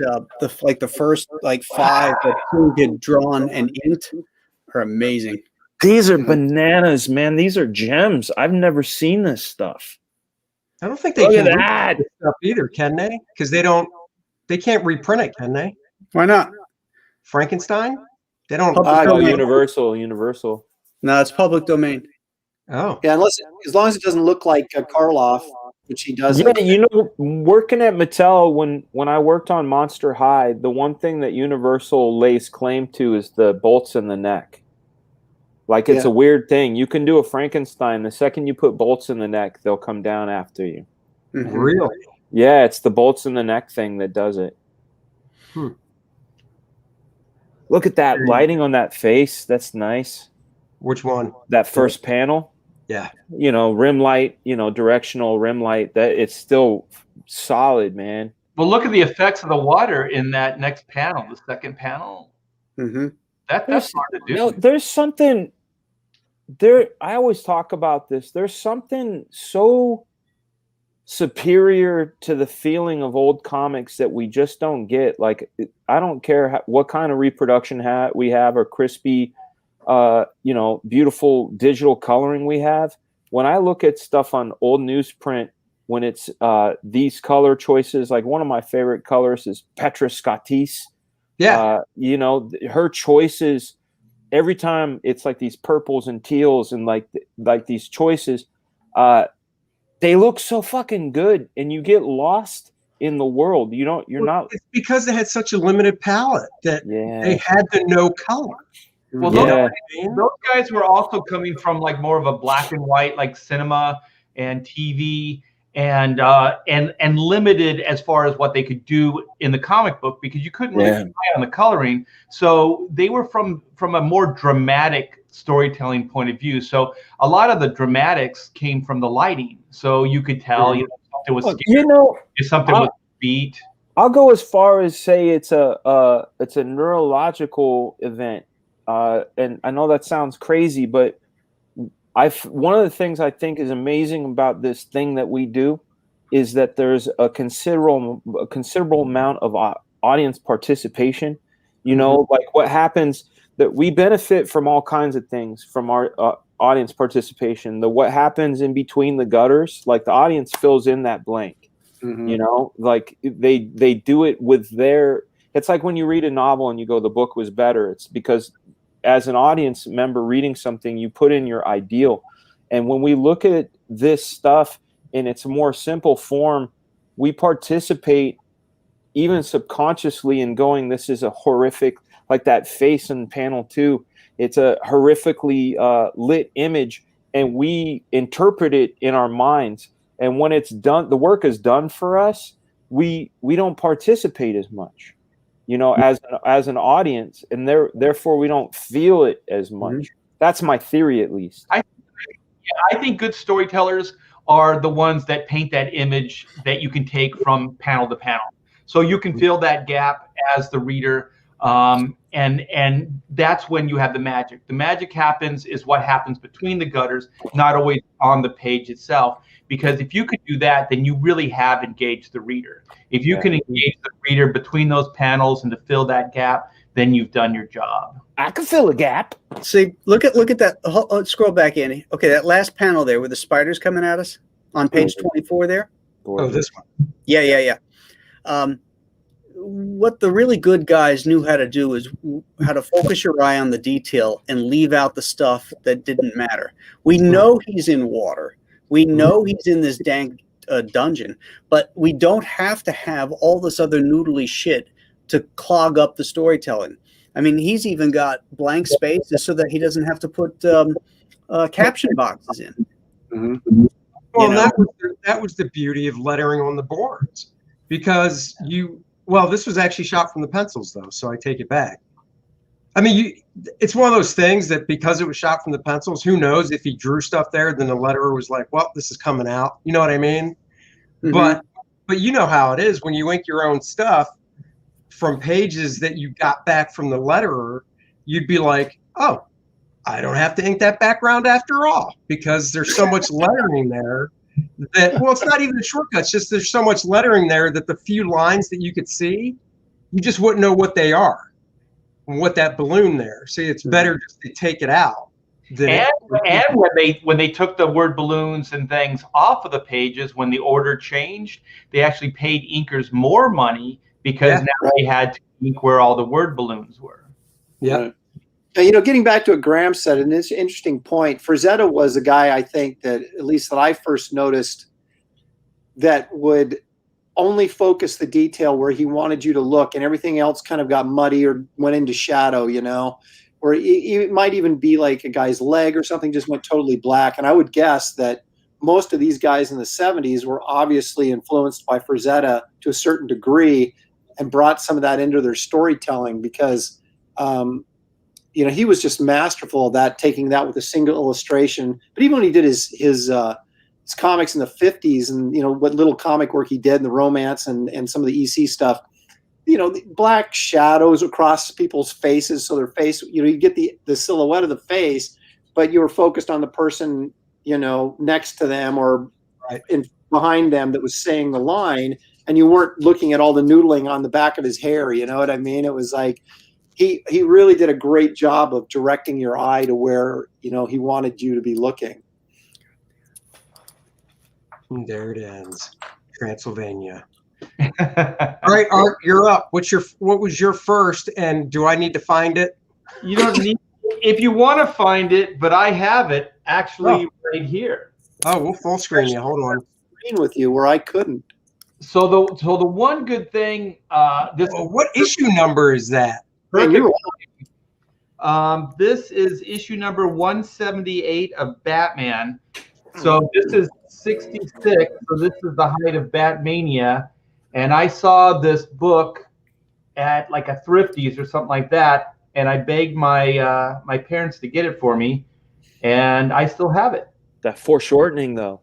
the first 5 that Klug had drawn and inked are amazing. These are bananas, man. These are gems. I've never seen this stuff. I don't think they can reprint this stuff either, can they? Because they can't reprint it, can they? Why not? Frankenstein? They don't. Universal. No, it's public domain. Oh, yeah. As long as it doesn't look like Karloff, which he doesn't. Yeah, working at Mattel when I worked on Monster High, the one thing that Universal lays claim to is the bolts in the neck. Like it's a weird thing. You can do a Frankenstein. The second you put bolts in the neck, they'll come down after you. Mm-hmm. Really? Yeah, it's the bolts in the neck thing that does it. Look at that lighting on that face. That's nice. Which one? That first panel. Yeah. Rim light, directional rim light. That it's still solid, man. Well, look at the effects of the water in that next panel, the second panel. Mm-hmm. That's hard to do. There's something there. I always talk about this. There's something so superior to the feeling of old comics that we just don't get. Like, I don't care what kind of reproduction we have or crispy, beautiful digital coloring we have. When I look at stuff on old newsprint, when it's these color choices, like one of my favorite colors is Petra Scottis. Yeah. Her choices every time it's like these purples and teals and like these choices, they look so fucking good and you get lost in the world. You're not. It's because they had such a limited palette that they had to know color. Well, those guys were also coming from like more of a black and white, like cinema and TV, and limited as far as what they could do in the comic book because you couldn't really rely on the coloring. So they were from a more dramatic storytelling point of view. So a lot of the dramatics came from the lighting. So you could tell something was scary, something was beat. I'll go as far as say it's a neurological event. And I know that sounds crazy, but one of the things I think is amazing about this thing that we do is that there's a considerable amount of audience participation. Like what happens that we benefit from all kinds of things from our audience participation. What happens in between the gutters, like the audience fills in that blank. Like they do it with their. It's like when you read a novel and you go, the book was better. It's because as an audience member reading something, you put in your ideal. And when we look at this stuff in its more simple form, we participate even subconsciously in going, this is a horrific, like that face in panel 2. It's a horrifically lit image, and we interpret it in our minds. And when it's done, the work is done for us, we don't participate as much, you know, as an audience, and therefore we don't feel it as much. Mm-hmm. That's my theory, at least. I think good storytellers are the ones that paint that image that you can take from panel to panel. So you can fill that gap as the reader, and that's when you have the magic. The magic is what happens between the gutters, not always on the page itself. Because if you could do that, then you really have engaged the reader. If you can engage the reader between those panels and to fill that gap, then you've done your job. I can fill a gap. See, look at that. Scroll back, Andy. Okay, that last panel there with the spiders coming at us on page 24 there. Oh, this one. Yeah. What the really good guys knew how to do is how to focus your eye on the detail and leave out the stuff that didn't matter. We know he's in water. We know he's in this dank dungeon, but we don't have to have all this other noodly shit to clog up the storytelling. I mean, he's even got blank spaces so that he doesn't have to put caption boxes in. Mm-hmm. Well, that was the beauty of lettering on the boards, because this was actually shot from the pencils, though, so I take it back. I mean, it's one of those things that because it was shot from the pencils, who knows if he drew stuff there, then the letterer was like, well, this is coming out. You know what I mean? Mm-hmm. But you know how it is when you ink your own stuff from pages that you got back from the letterer, you'd be like, oh, I don't have to ink that background after all, because there's so much lettering there that, well, it's not even a shortcut. It's just there's so much lettering there that the few lines that you could see, you just wouldn't know what they are and what that balloon there. See, it's better just to take it out. And when they took the word balloons and things off of the pages, when the order changed, they actually paid inkers more money because now they had to ink where all the word balloons were. Yeah. Right. You know, getting back to what Graham said, and it's an interesting point, Frazetta was a guy I think that, at least that I first noticed, that would only focus the detail where he wanted you to look, and everything else kind of got muddy or went into shadow, you know, or it might even be like a guy's leg or something just went totally black. And I would guess that most of these guys in the 70s were obviously influenced by Frazetta to a certain degree and brought some of that into their storytelling, because you know, he was just masterful at that, taking that with a single illustration. But even when he did his comics in the 50s, and, you know, what little comic work he did in the romance and some of the EC stuff, you know, the black shadows across people's faces. So their face, you know, you get the silhouette of the face, but you were focused on the person, you know, next to them or behind them that was saying the line. And you weren't looking at all the noodling on the back of his hair. You know what I mean? It was like, he really did a great job of directing your eye to where, you know, he wanted you to be looking. There it ends. Transylvania. All right, Art, you're up. What was your first, and do I need to find it? You don't need, if you want to find it, but I have it actually right here. Oh, we'll full screen you. Hold on. Screen with you where I couldn't. So the one good thing, what issue number is that? This is issue number 178 of Batman. So this is 66. So this is the height of Batmania. And I saw this book at like a Thrifties or something like that. And I begged my my parents to get it for me. And I still have it. That foreshortening, though.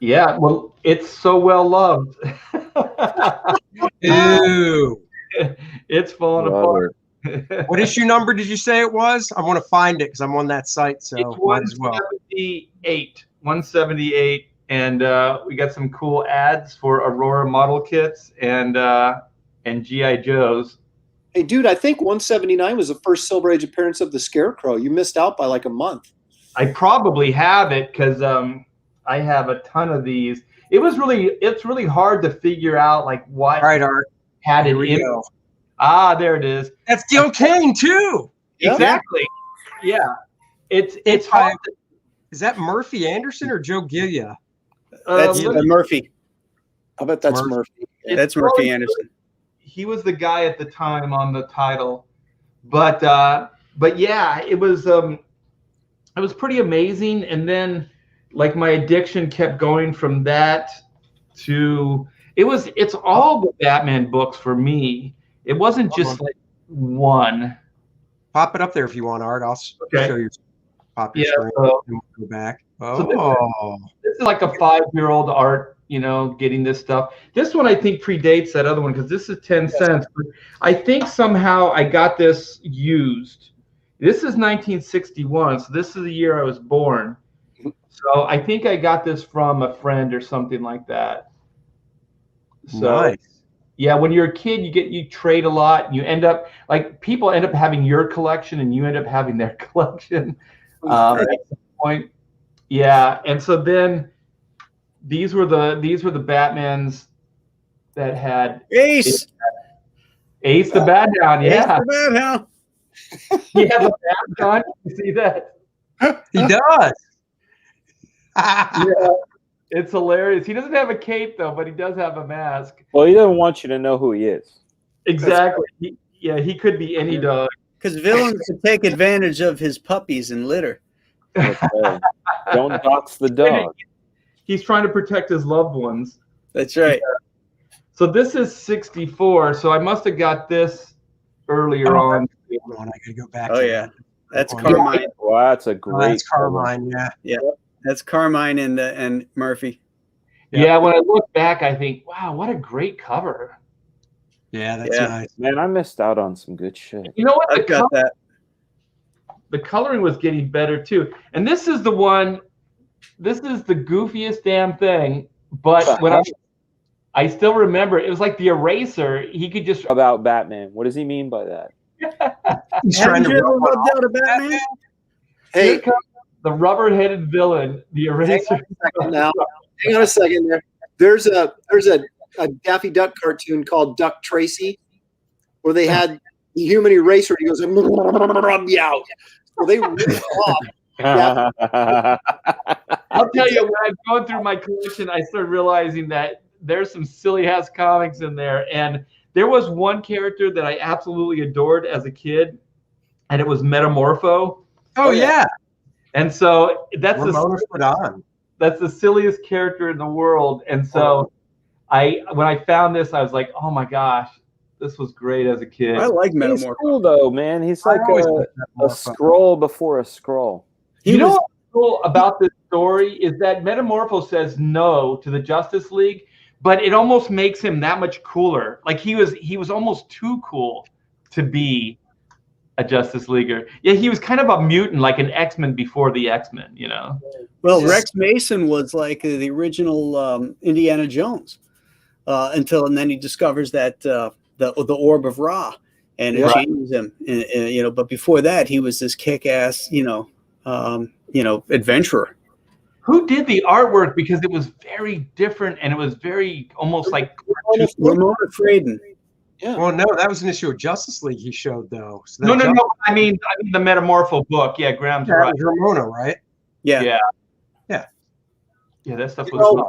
Yeah, well, it's so well loved. Ew. It's falling apart. What issue number did you say it was? I want to find it because I'm on that site, so it's might as well. 178, and we got some cool ads for Aurora model kits and GI Joes. Hey, dude, I think 179 was the first Silver Age appearance of the Scarecrow. You missed out by like a month. I probably have it because I have a ton of these. It's really hard to figure out like what Art. had it in. Ah, there it is. That's Gil Kane too. Exactly. Yeah. It's hard. Is that Murphy Anderson or Joe Gillia? That's Murphy. I bet that's Murphy. Yeah, that's Murphy Anderson. He was the guy at the time on the title, but yeah, it was pretty amazing. And then like my addiction kept going from that to it's all the Batman books for me. It wasn't just like one. Pop it up there if you want, Art. I'll show you. Pop your screen. So, and we'll go back. So this is like a 5-year-old Art, getting this stuff. This one I think predates that other one because this is 10 cents. But I think somehow I got this used. This is 1961, so this is the year I was born. So I think I got this from a friend or something like that. So nice. Yeah, when you're a kid, you trade a lot. And you end up people end up having your collection, and you end up having their collection. At some point, yeah. And so then these were the Batmans that had Ace the Bad Hound. Yeah, Ace the Bad Hound. He has a mask on. You see that? He does. Yeah, it's hilarious. He doesn't have a cape though, but he does have a mask. Well, he doesn't want you to know who he is. Exactly. He could be any dog. Because villains can take advantage of his puppies and litter. Don't dox the dog. He's trying to protect his loved ones. That's right. Yeah. So this is 64. So I must have got this earlier on. I gotta go back. Oh yeah, that's Carmine. Wow, that's a great. That's Carmine. Yeah. That's Carmine and Murphy. Yeah. When I look back, I think, wow, what a great cover. Yeah, that's nice. Man, I missed out on some good shit. You know what? I got that. The coloring was getting better too. And this is the one. This is the goofiest damn thing. But when I still remember, it was like the eraser. He could just about Batman. What does he mean by that? He's trying to rub out a Batman. Hey, here comes the rubber-headed villain, the eraser. Hang on a second there. There's a Daffy Duck cartoon called Duck Tracy, where they had the human eraser. He goes, rub you out. So they ripped off. I'll tell you, when I'm going through my collection, I started realizing that there's some silly ass comics in there. And there was one character that I absolutely adored as a kid, and it was Metamorpho. Oh yeah. And so that's the silliest character in the world. And so when I found this, I was like, oh my gosh, this was great as a kid. I like Metamorpho. He's cool though, man. He's like a scroll before a scroll. You know what's cool about this story is that Metamorpho says no to the Justice League, but it almost makes him that much cooler. Like he was almost too cool to be a Justice Leaguer. Yeah, he was kind of a mutant, like an X-Men before the X-Men, Well, Rex Mason was like the original Indiana Jones and then he discovers that the orb of Ra, and it changes him. And, but before that, he was this kick-ass, adventurer. Who did the artwork? Because it was very different, and it was very almost like Ramona Fraden. Yeah. Well, no, that was an issue of Justice League he showed though. So no. I mean the Metamorpho book. Yeah, Graham's right. Ramona, right? Yeah, that stuff was.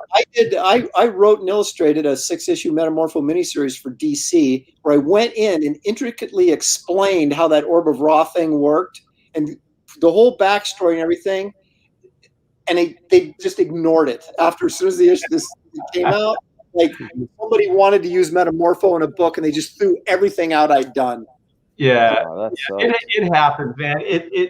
I wrote and illustrated a 6-issue Metamorpho miniseries for DC, where I went in and intricately explained how that Orb of Ra thing worked and the whole backstory and everything. And they just ignored it after as soon as the issue this came out. Like somebody wanted to use Metamorpho in a book, and they just threw everything out I'd done. Yeah, it happens, man.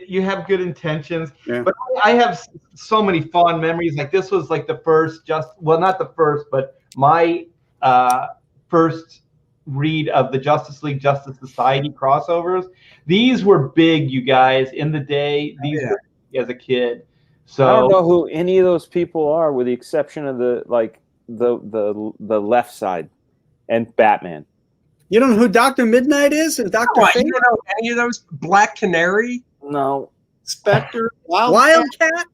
You have good intentions, but I have so many fond memories. Like this was like the first, not the first, but my first read of the Justice League Justice Society crossovers. These were big, you guys, in the day. These were big as a kid. So I don't know who any of those people are, with the exception of the left side and Batman. You don't know who Dr. Midnight is and Dr. Fate? You don't know any of those? Black Canary? No. Spectre? Wildcat?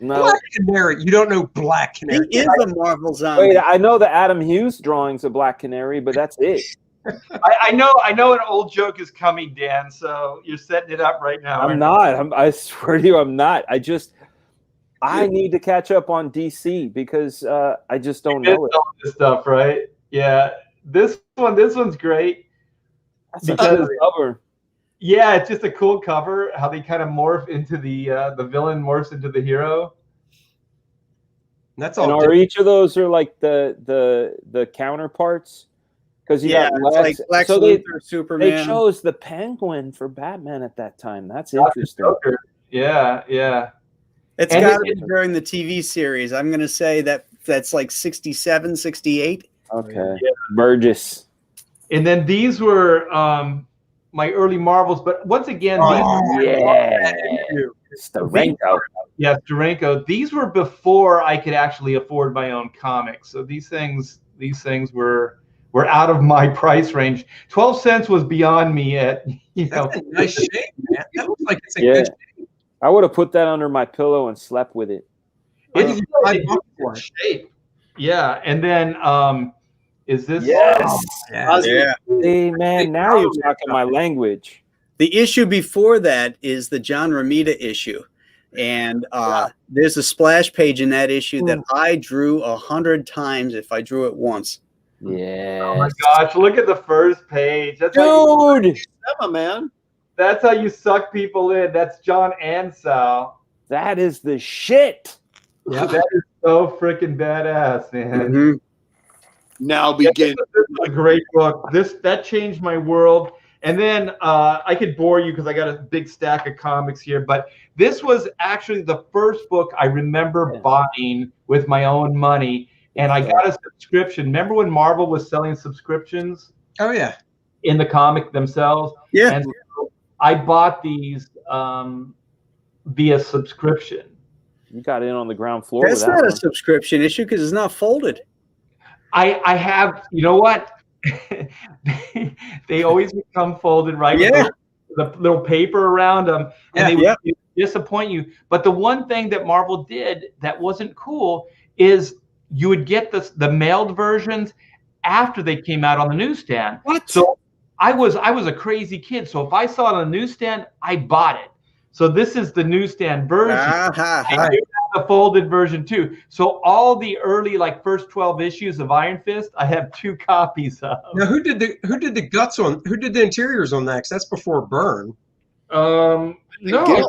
No. Black Canary. You don't know Black Canary. He is a Marvel zombie. Wait, I know the Adam Hughes drawings of Black Canary, but that's it. I know an old joke is coming, Dan. So you're setting it up right now. I'm not. I swear to you, I'm not. I need to catch up on DC because I just don't know it. All this stuff, right? Yeah. This one's great. That's a cool cover. Yeah, it's just a cool cover. How they kind of morph into the villain morphs into the hero. That's all. And are each of those are like the counterparts? Because you got Lex, like Lex so Luthor, Superman. They chose the Penguin for Batman at that time. That's interesting. Yeah. It's got to be during the TV series. I'm going to say that's like 67, 68. Okay. Yeah. Burgess. And then these were my early Marvels, but once again, Steranko. Yeah, Steranko. These were before I could actually afford my own comics. So these things were out of my price range. 12 cents was beyond me at, That's a nice shape, man. That looks like it's a good shape. I would have put that under my pillow and slept with it. It's good shape. Yeah, and then is this? Yes. Yeah. Hey, man, now you're talking my language. The issue before that is the John Romita issue. And there's a splash page in that issue that I drew 100 times if I drew it once. Yeah. Oh my gosh! Look at the first page. That's dude, man. That's how you suck people in. That's John and Sal. That is the shit. Yeah, that is so freaking badass, man. Mm-hmm. Now begin. This is a great book. That changed my world. And then I could bore you because I got a big stack of comics here, but this was actually the first book I remember buying with my own money, and I got a subscription. Remember when Marvel was selling subscriptions? Oh yeah, in the comic themselves. Yeah, and so I bought these via subscription. You got in on the ground floor. That's not a subscription issue because it's not folded. I have. You know what? they always become folded, right? Yeah. With the little paper around them, and they would disappoint you. But the one thing that Marvel did that wasn't cool is you would get the mailed versions after they came out on the newsstand. What? So I was a crazy kid. So if I saw it on the newsstand, I bought it. So this is the newsstand version. I do have the folded version too. So all the early first 12 issues of Iron Fist, I have 2 copies of. Now who did the guts on? Who did the interiors on that? 'Cause that's before Byrne. No, I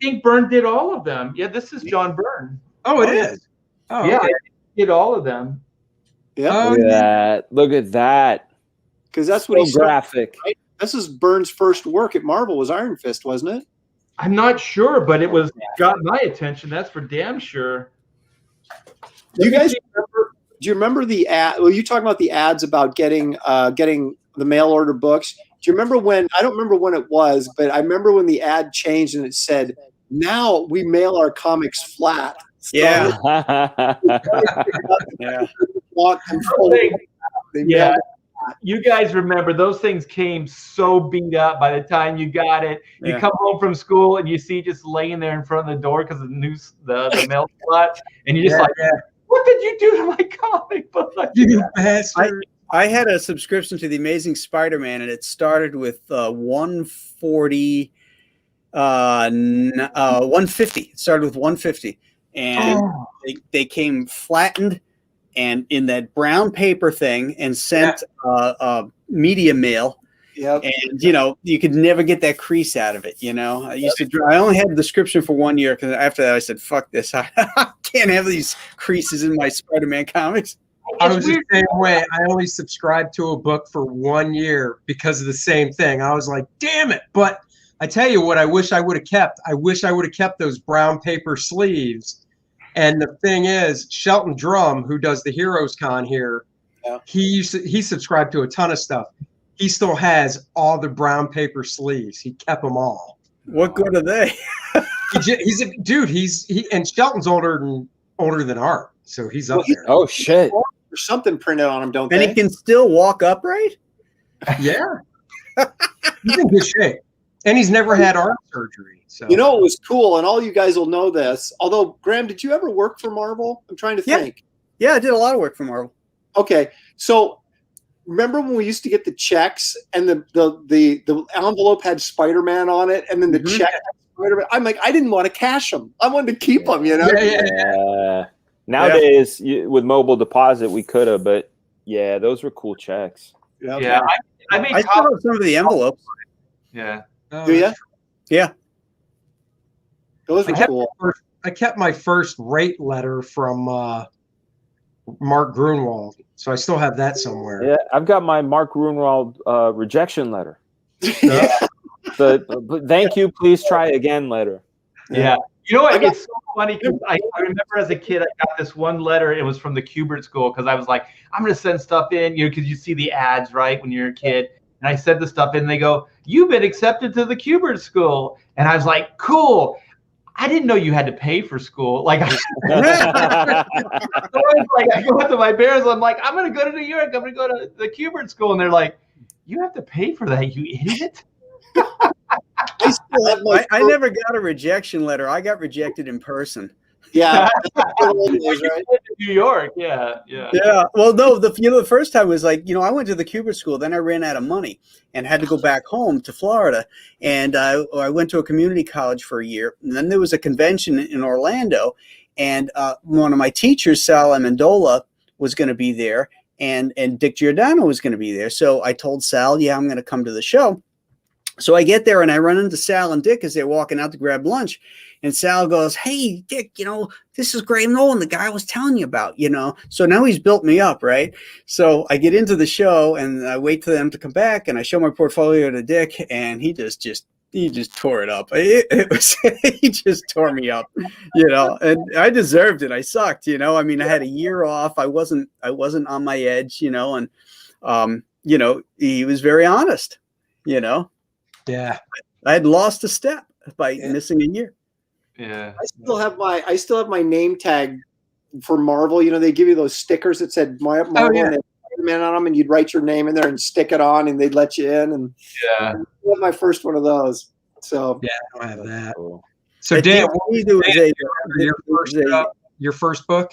think Byrne did all of them. Yeah, this is John Byrne. Oh, it is. Oh, yeah, okay. I did all of them. Yeah. Look at that. Because that's so what he's graphic. Right? This is Byrne's first work at Marvel was Iron Fist, wasn't it? I'm not sure, but it got my attention. That's for damn sure. Do you remember the ad? Well, you talking about the ads about getting the mail order books. Do you remember when? I don't remember when it was, but I remember when the ad changed and it said, "Now we mail our comics flat." So yeah. Yeah. You guys remember those things came so beat up by the time you got it. You come home from school and you see just laying there in front of the door because of the mail slot, and you're just what did you do to my comic book? You bastard. I had a subscription to the Amazing Spider-Man, and it started with 140, 150. It started with 150, and they came flattened and in that brown paper thing and sent media mail. Yep. And you could never get that crease out of it. I only had the description for 1 year because after that I said, "Fuck this! I can't have these creases in my Spider-Man comics." I was the same way. I only subscribed to a book for 1 year because of the same thing. I was like, "Damn it!" But I tell you what, I wish I would have kept. I wish I would have kept those brown paper sleeves. And the thing is, Shelton Drum, who does the Heroes Con here, he subscribed to a ton of stuff. He still has all the brown paper sleeves. He kept them all. What good are they? He's a dude. And Shelton's older than Art, so he's up there. Oh shit! There's something printed on him, don't they? And he can still walk upright. Yeah, he's in good shape, and he's never had arm surgery. So it was cool, and all you guys will know this. Although, Graham, did you ever work for Marvel? I'm trying to think. Yeah, I did a lot of work for Marvel. Okay, so remember when we used to get the checks and the envelope had Spider-Man on it, and then the check had Spider-Man? I'm like, I didn't want to cash them. I wanted to keep them, you know? Nowadays, with mobile deposit, we could have, but yeah, those were cool checks. Yeah, I still have some of the envelopes. Yeah. Do you? Yeah. Those were cool. I kept my first rate letter from Mark Grunwald, so I still have that somewhere. Yeah, I've got my Mark Grunwald rejection letter. The thank you, please try again letter. Yeah. You know what? It's so funny because I remember as a kid, I got this one letter. It was from the Thibert school because I was like, I'm going to send stuff in, you know, because you see the ads, right, when you're a kid. And I sent the stuff in, and they go, you've been accepted to the Thibert school. And I was like, cool. I didn't know you had to pay for school. Like, I go to my parents. I'm like, I'm going to go to New York. I'm going to go to the Thibert school. And they're like, you have to pay for that, you idiot. I never got a rejection letter. I got rejected in person. Yeah. New York. Yeah. Well, no, the first time was like, I went to the Thibert school, then I ran out of money and had to go back home to Florida. And I went to a community college for a year. And then there was a convention in Orlando. And one of my teachers, Sal Amendola, was going to be there. And Dick Giordano was going to be there. So I told Sal, yeah, I'm going to come to the show. So I get there and I run into Sal and Dick as they're walking out to grab lunch. And Sal goes, hey, Dick, this is Graham Nolan, the guy I was telling you about, So now he's built me up, right? So I get into the show and I wait for them to come back and I show my portfolio to Dick and he just tore it up. He just tore me up, and I deserved it. I sucked, I mean, I had a year off. I wasn't on my edge, and he was very honest, Yeah. I had lost a step by missing a year. Yeah. I still have my name tag for Marvel. They give you those stickers that said Marvel and they had Spider-Man on them, and you'd write your name in there and stick it on, and they'd let you in. And I had my first one of those. So yeah, I don't have that. So Dan, your first book?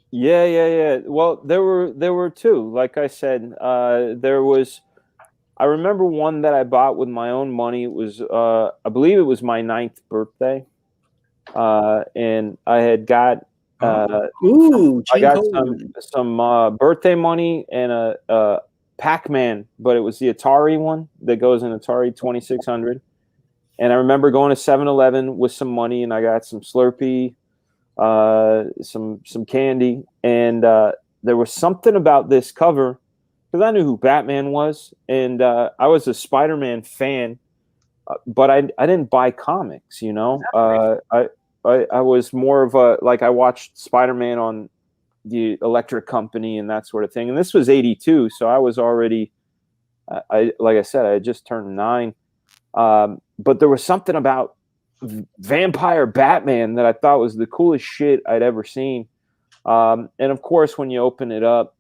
Yeah. Well, there were two. Like I said, there was. I remember one that I bought with my own money. It was, I believe it was my 9th birthday. And I had got, I got some birthday money and a Pac-Man, but it was the Atari one that goes in Atari 2600. And I remember going to 7-Eleven with some money and I got some Slurpee, some candy. And there was something about this cover because I knew who Batman was, and I was a Spider-Man fan, but I didn't buy comics. I was more of a I watched Spider-Man on the Electric Company and that sort of thing. And this was '82, so I was already, like I said, I had just turned 9. But there was something about Vampire Batman that I thought was the coolest shit I'd ever seen. And of course, when you open it up,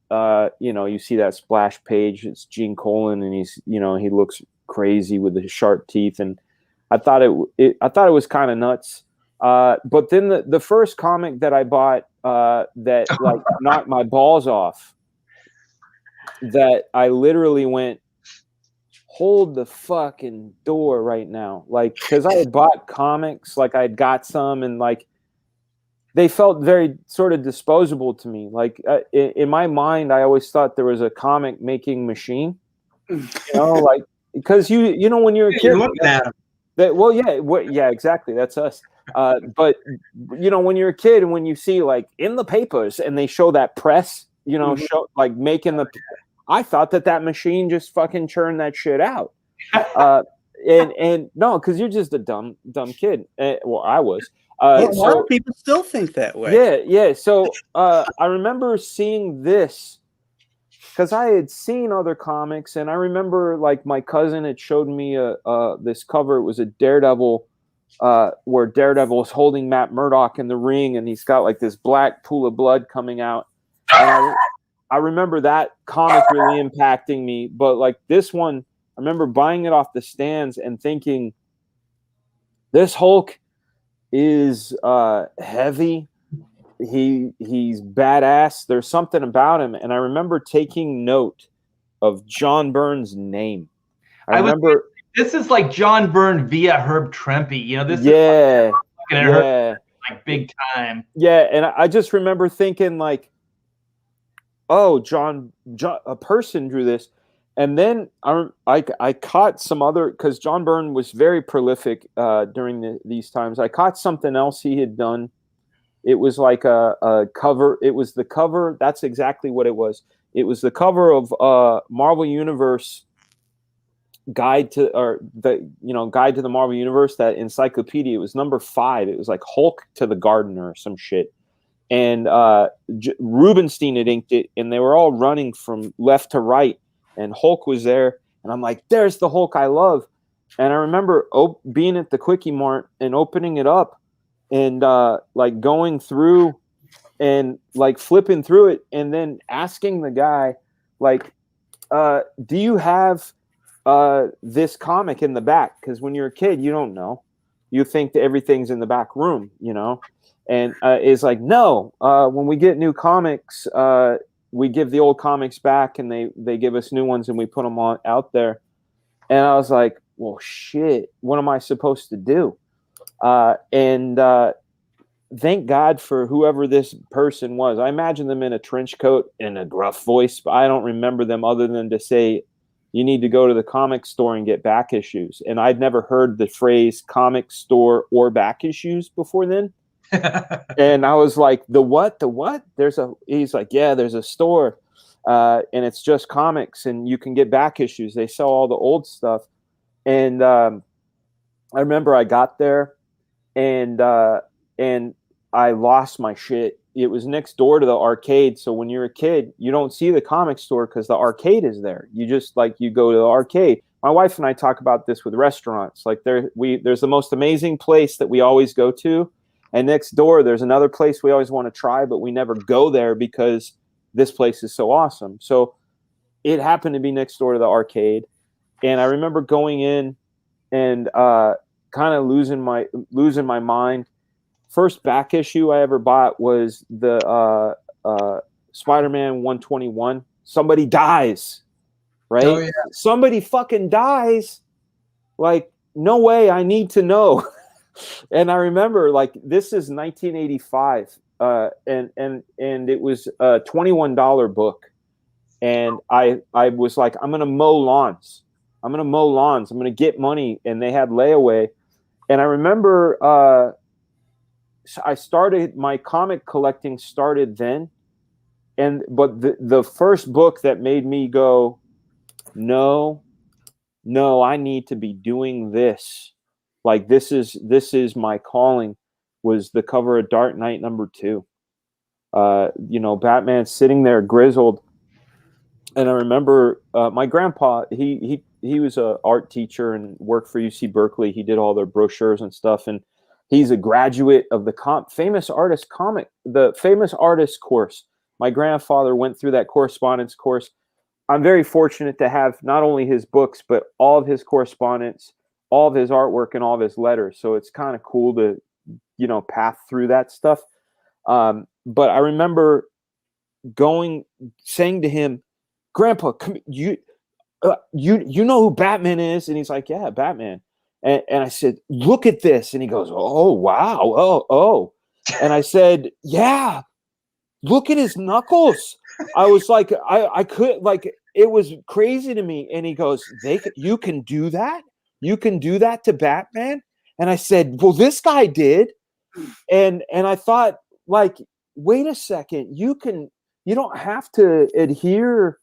you see that splash page. It's Gene Colan, and he's, he looks crazy with his sharp teeth. And I thought it was kind of nuts. But then the first comic that I bought that knocked my balls off, that I literally went, hold the fucking door right now, because I had bought comics, I had got some, and they felt very sort of disposable to me. In my mind, I always thought there was a comic making machine, because when you're a kid, you're looking at them. Yeah, exactly. That's us. But when you're a kid and when you see in the papers and they show that press, show making the, I thought that machine just fucking churned that shit out. And no, because you're just a dumb kid. Well, I was. A lot of people still think that way. Yeah. So I remember seeing this because I had seen other comics, and I remember my cousin had showed me this cover. It was a Daredevil, where Daredevil is holding Matt Murdock in the ring, and he's got this black pool of blood coming out. And I remember that comic really impacting me. But this one, I remember buying it off the stands and thinking, this Hulk is heavy. He's badass. There's something about him. And I remember taking note of John Byrne's name. I remember this is like John Byrne via Herb Trimpe. You know, this is like big time. Yeah, and I just remember thinking like, oh, John, a person drew this. And then I caught some other, because John Byrne was very prolific during these times. I caught something else he had done. It was like a cover. It was the cover. That's exactly what it was. It was the cover of Marvel Universe Guide to the Marvel Universe, that encyclopedia. It was number 5. It was like Hulk to the Gardener or some shit. And Rubenstein had inked it, and they were all running from left to right. And Hulk was there, and I'm like, there's the Hulk I love. And I remember being at the Quickie Mart and opening it up and like going through and like flipping through it and then asking the guy, like, do you have this comic in the back? Because when you're a kid, you don't know. You think that everything's in the back room, you know? And it's like, no, when we get new comics, we give the old comics back, and they give us new ones, and we put them out there. And I was like, well, shit, what am I supposed to do? And thank God for whoever this person was. I imagine them in a trench coat and a gruff voice, but I don't remember them other than to say, you need to go to the comic store and get back issues. And I'd never heard the phrase comic store or back issues before then. And I was like, the what? He's like, yeah, there's a store, and it's just comics, and you can get back issues. They sell all the old stuff. And I remember I got there, and I lost my shit. It was next door to the arcade. So when you're a kid, you don't see the comic store because the arcade is there. You just you go to the arcade. My wife and I talk about this with restaurants. Like there's the most amazing place that we always go to. And next door, there's another place we always want to try, but we never go there because this place is so awesome. So it happened to be next door to the arcade. And I remember going in and kind of losing my mind. First back issue I ever bought was the Spider-Man 121. Somebody dies, right? Oh, yeah. Somebody fucking dies. Like, no way, I need to know. And I remember, like, this is 1985, and it was a $21 book, and I was like, I'm gonna mow lawns. I'm gonna get money, and they had layaway, and I remember I started my comic collecting started then, but the first book that made me go, no, I need to be doing this. Like this is my calling, was the cover of Dark Knight #2. Batman sitting there grizzled. And I remember my grandpa, he was an art teacher and worked for UC Berkeley. He did all their brochures and stuff. And he's a graduate of the famous artist course. My grandfather went through that correspondence course. I'm very fortunate to have not only his books, but all of his correspondence, all of his artwork, and all of his letters. So it's kind of cool to, path through that stuff. But I remember saying to him, Grandpa, you know who Batman is? And he's like, yeah, Batman. And I said, look at this. And he goes, oh, wow. Oh. And I said, yeah, look at his knuckles. I was like, I could, like, it was crazy to me. And he goes, you can do that? You can do that to Batman? And I said, well, this guy did. And I thought, like, wait a second, you don't have to adhere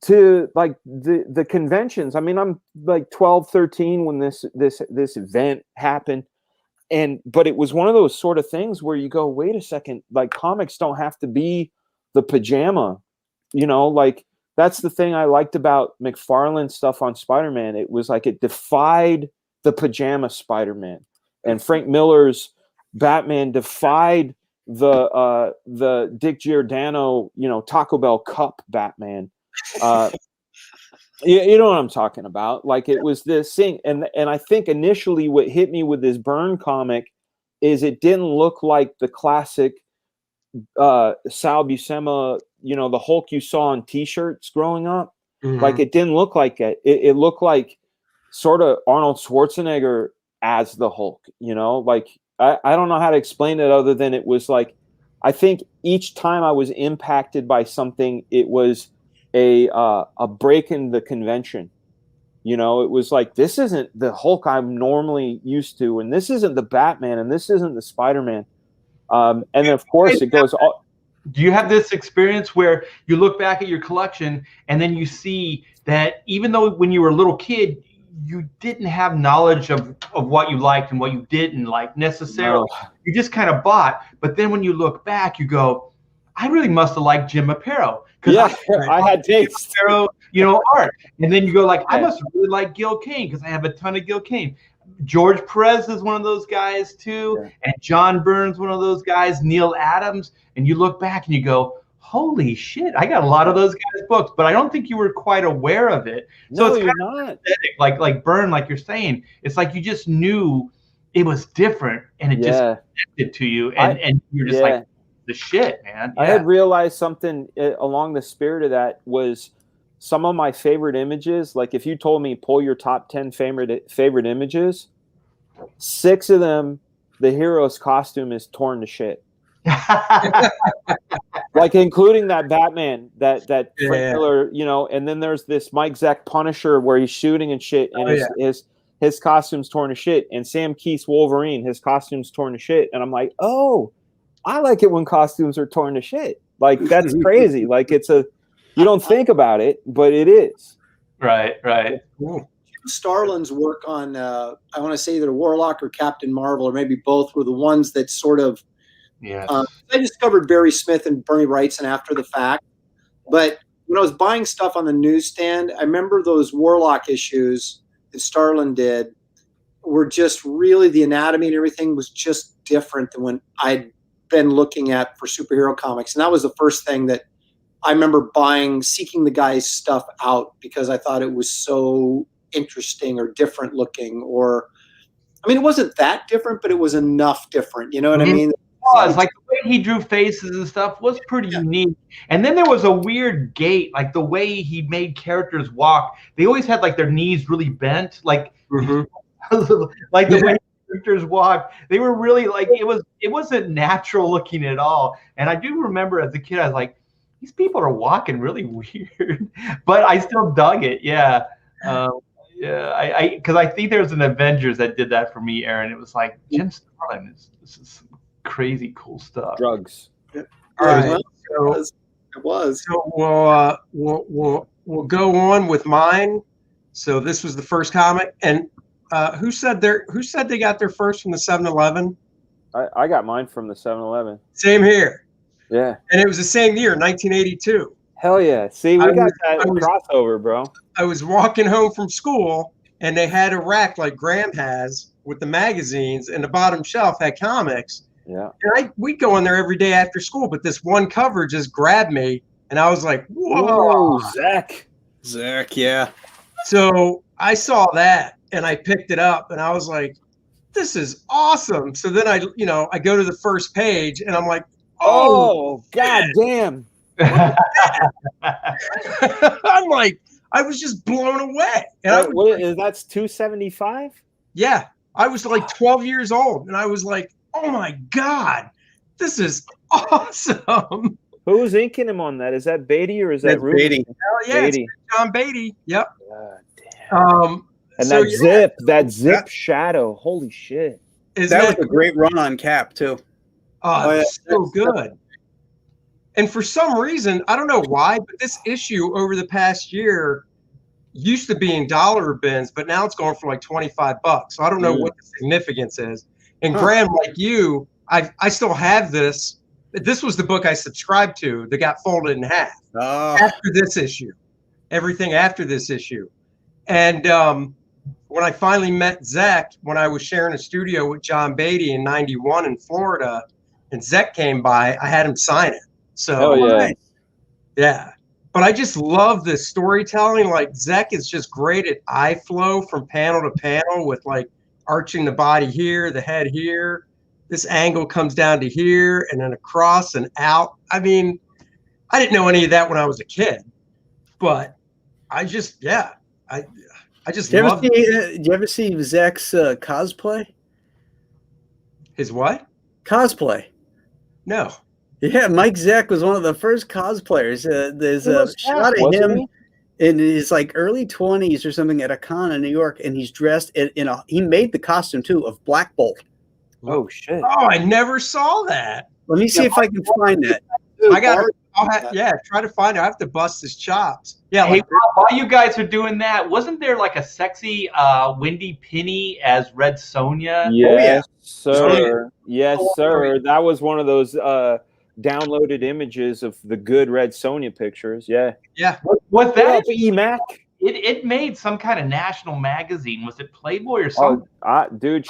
to like the conventions. I mean, I'm like 12, 13 when this event happened. But it was one of those sort of things where you go, wait a second, like comics don't have to be the pajama, like that's the thing I liked about McFarlane's stuff on Spider-Man. It was like it defied the pajama Spider-Man, and Frank Miller's Batman defied the Dick Giordano, Taco Bell cup Batman. You know what I'm talking about? Like it was this thing, and I think initially what hit me with this Byrne comic is it didn't look like the classic Sal Buscema, the Hulk you saw on T-shirts growing up. Like it didn't look like it. It looked like sort of Arnold Schwarzenegger as the Hulk, you know, like I don't know how to explain it other than it was like, I think each time I was impacted by something, it was a break in the convention. You know, it was like, this isn't the Hulk I'm normally used to, and this isn't the Batman, and this isn't the Spider-Man. And then of course it goes all. Do you have this experience where you look back at your collection and then you see that even though when you were a little kid, you didn't have knowledge of what you liked and what you didn't like necessarily. No. You just kind of bought. But then when you look back, you go, I really must have liked Jim Aparo. Yeah, I had taste. Aparo, you know, art. And then you go like, I must really like Gil Kane because I have a ton of Gil Kane. George Perez is one of those guys too. Yeah. And John Byrne's one of those guys, Neil Adams. And you look back and you go, holy shit, I got a lot of those guys' books, but I don't think you were quite aware of it. So no, it's you're not. Like Byrne, like you're saying, it's like you just knew it was different and it just connected to you. And you're just like, the shit, man. I had realized something along the spirit of that was some of my favorite images. Like if you told me pull your top 10 favorite images, 6 of them, the hero's costume is torn to shit. Like including that Batman, that Frank Miller, you know, and then there's this Mike Zeck Punisher where he's shooting and shit, and his costume's torn to shit, and Sam Keith's Wolverine, his costume's torn to shit, and I'm like, oh, I like it when costumes are torn to shit. Like that's crazy. Like you don't think about it, but it is. Right. Cool. Starlin's work on I want to say either Warlock or Captain Marvel, or maybe both, were the ones that sort of I discovered Barry Smith and Bernie Wrightson after the fact. But when I was buying stuff on the newsstand, I remember those Warlock issues that Starlin did were just really, the anatomy and everything was just different than when I'd been looking at for superhero comics. And that was the first thing that I remember buying, seeking the guy's stuff out because I thought it was so interesting or different looking, or I mean, it wasn't that different, but it was enough different. You know what I mean? Like the way he drew faces and stuff was pretty unique. And then there was a weird gait, like the way he made characters walk. They always had like their knees really bent, like like the way characters walk. They were really like it wasn't natural looking at all. And I do remember as a kid, I was like, these people are walking really weird, but I still dug it. Yeah. Because I think there was an Avengers that did that for me, Aaron. It was like Jim Starlin this is some crazy cool stuff. Drugs. All right. It was. So we'll go on with mine. So this was the first comic, and who said they got their first from the 7-Eleven? I got mine from the 7-Eleven. Same here. Yeah. And it was the same year, 1982. Hell yeah. See, we got that crossover, bro. I was walking home from school, and they had a rack like Graham has with the magazines, and the bottom shelf had comics. Yeah. And we'd go in there every day after school, but this one cover just grabbed me, and I was like, whoa. Zach, yeah. So I saw that, and I picked it up, and I was like, this is awesome. So then I go to the first page, and I'm like, oh god damn. I'm like, I was just blown away. And that's $275? Yeah. I was like 12 years old, and I was like, oh my God, this is awesome. Who's inking him on that? Is that Beatty or is that Ruby? Beatty. Hell yeah, Beatty. It's John Beatty. Yep. God damn. And so, that zip shadow. Holy shit. That was a great run on Cap too. Oh, so good. And for some reason, I don't know why, but this issue over the past year used to be in dollar bins, but now it's going for like $25. So I don't know what the significance is. And Graham, like you, I still have this. This was the book I subscribed to that got folded in half after this issue. Everything after this issue. And when I finally met Zach, when I was sharing a studio with John Beatty in '91 in Florida, and Zach came by, I had him sign it. So, yeah. But I just love the storytelling. Like, Zach is just great at eye flow from panel to panel with, like, arching the body here, the head here. This angle comes down to here and then across and out. I mean, I didn't know any of that when I was a kid. But I just I just Do love you ever see Zach's cosplay? his what? Cosplay. No. Yeah, Mike Zach was one of the first cosplayers. There's a shot of him in his like early 20s or something at a con in New York, and he's dressed in a. He made the costume too of Black Bolt. Oh shit! Oh, I never saw that. Let me see if I can find that. I got. Try to find it. I have to bust his chops. Yeah. Hey, while you guys are doing that, wasn't there like a sexy Wendy Penny as Red Sonja? Yes, sir. Yes, sir. That was one of those downloaded images of the good Red Sonja pictures. Yeah. Yeah. Was that Mac? It made some kind of national magazine. Was it Playboy or something? Dude,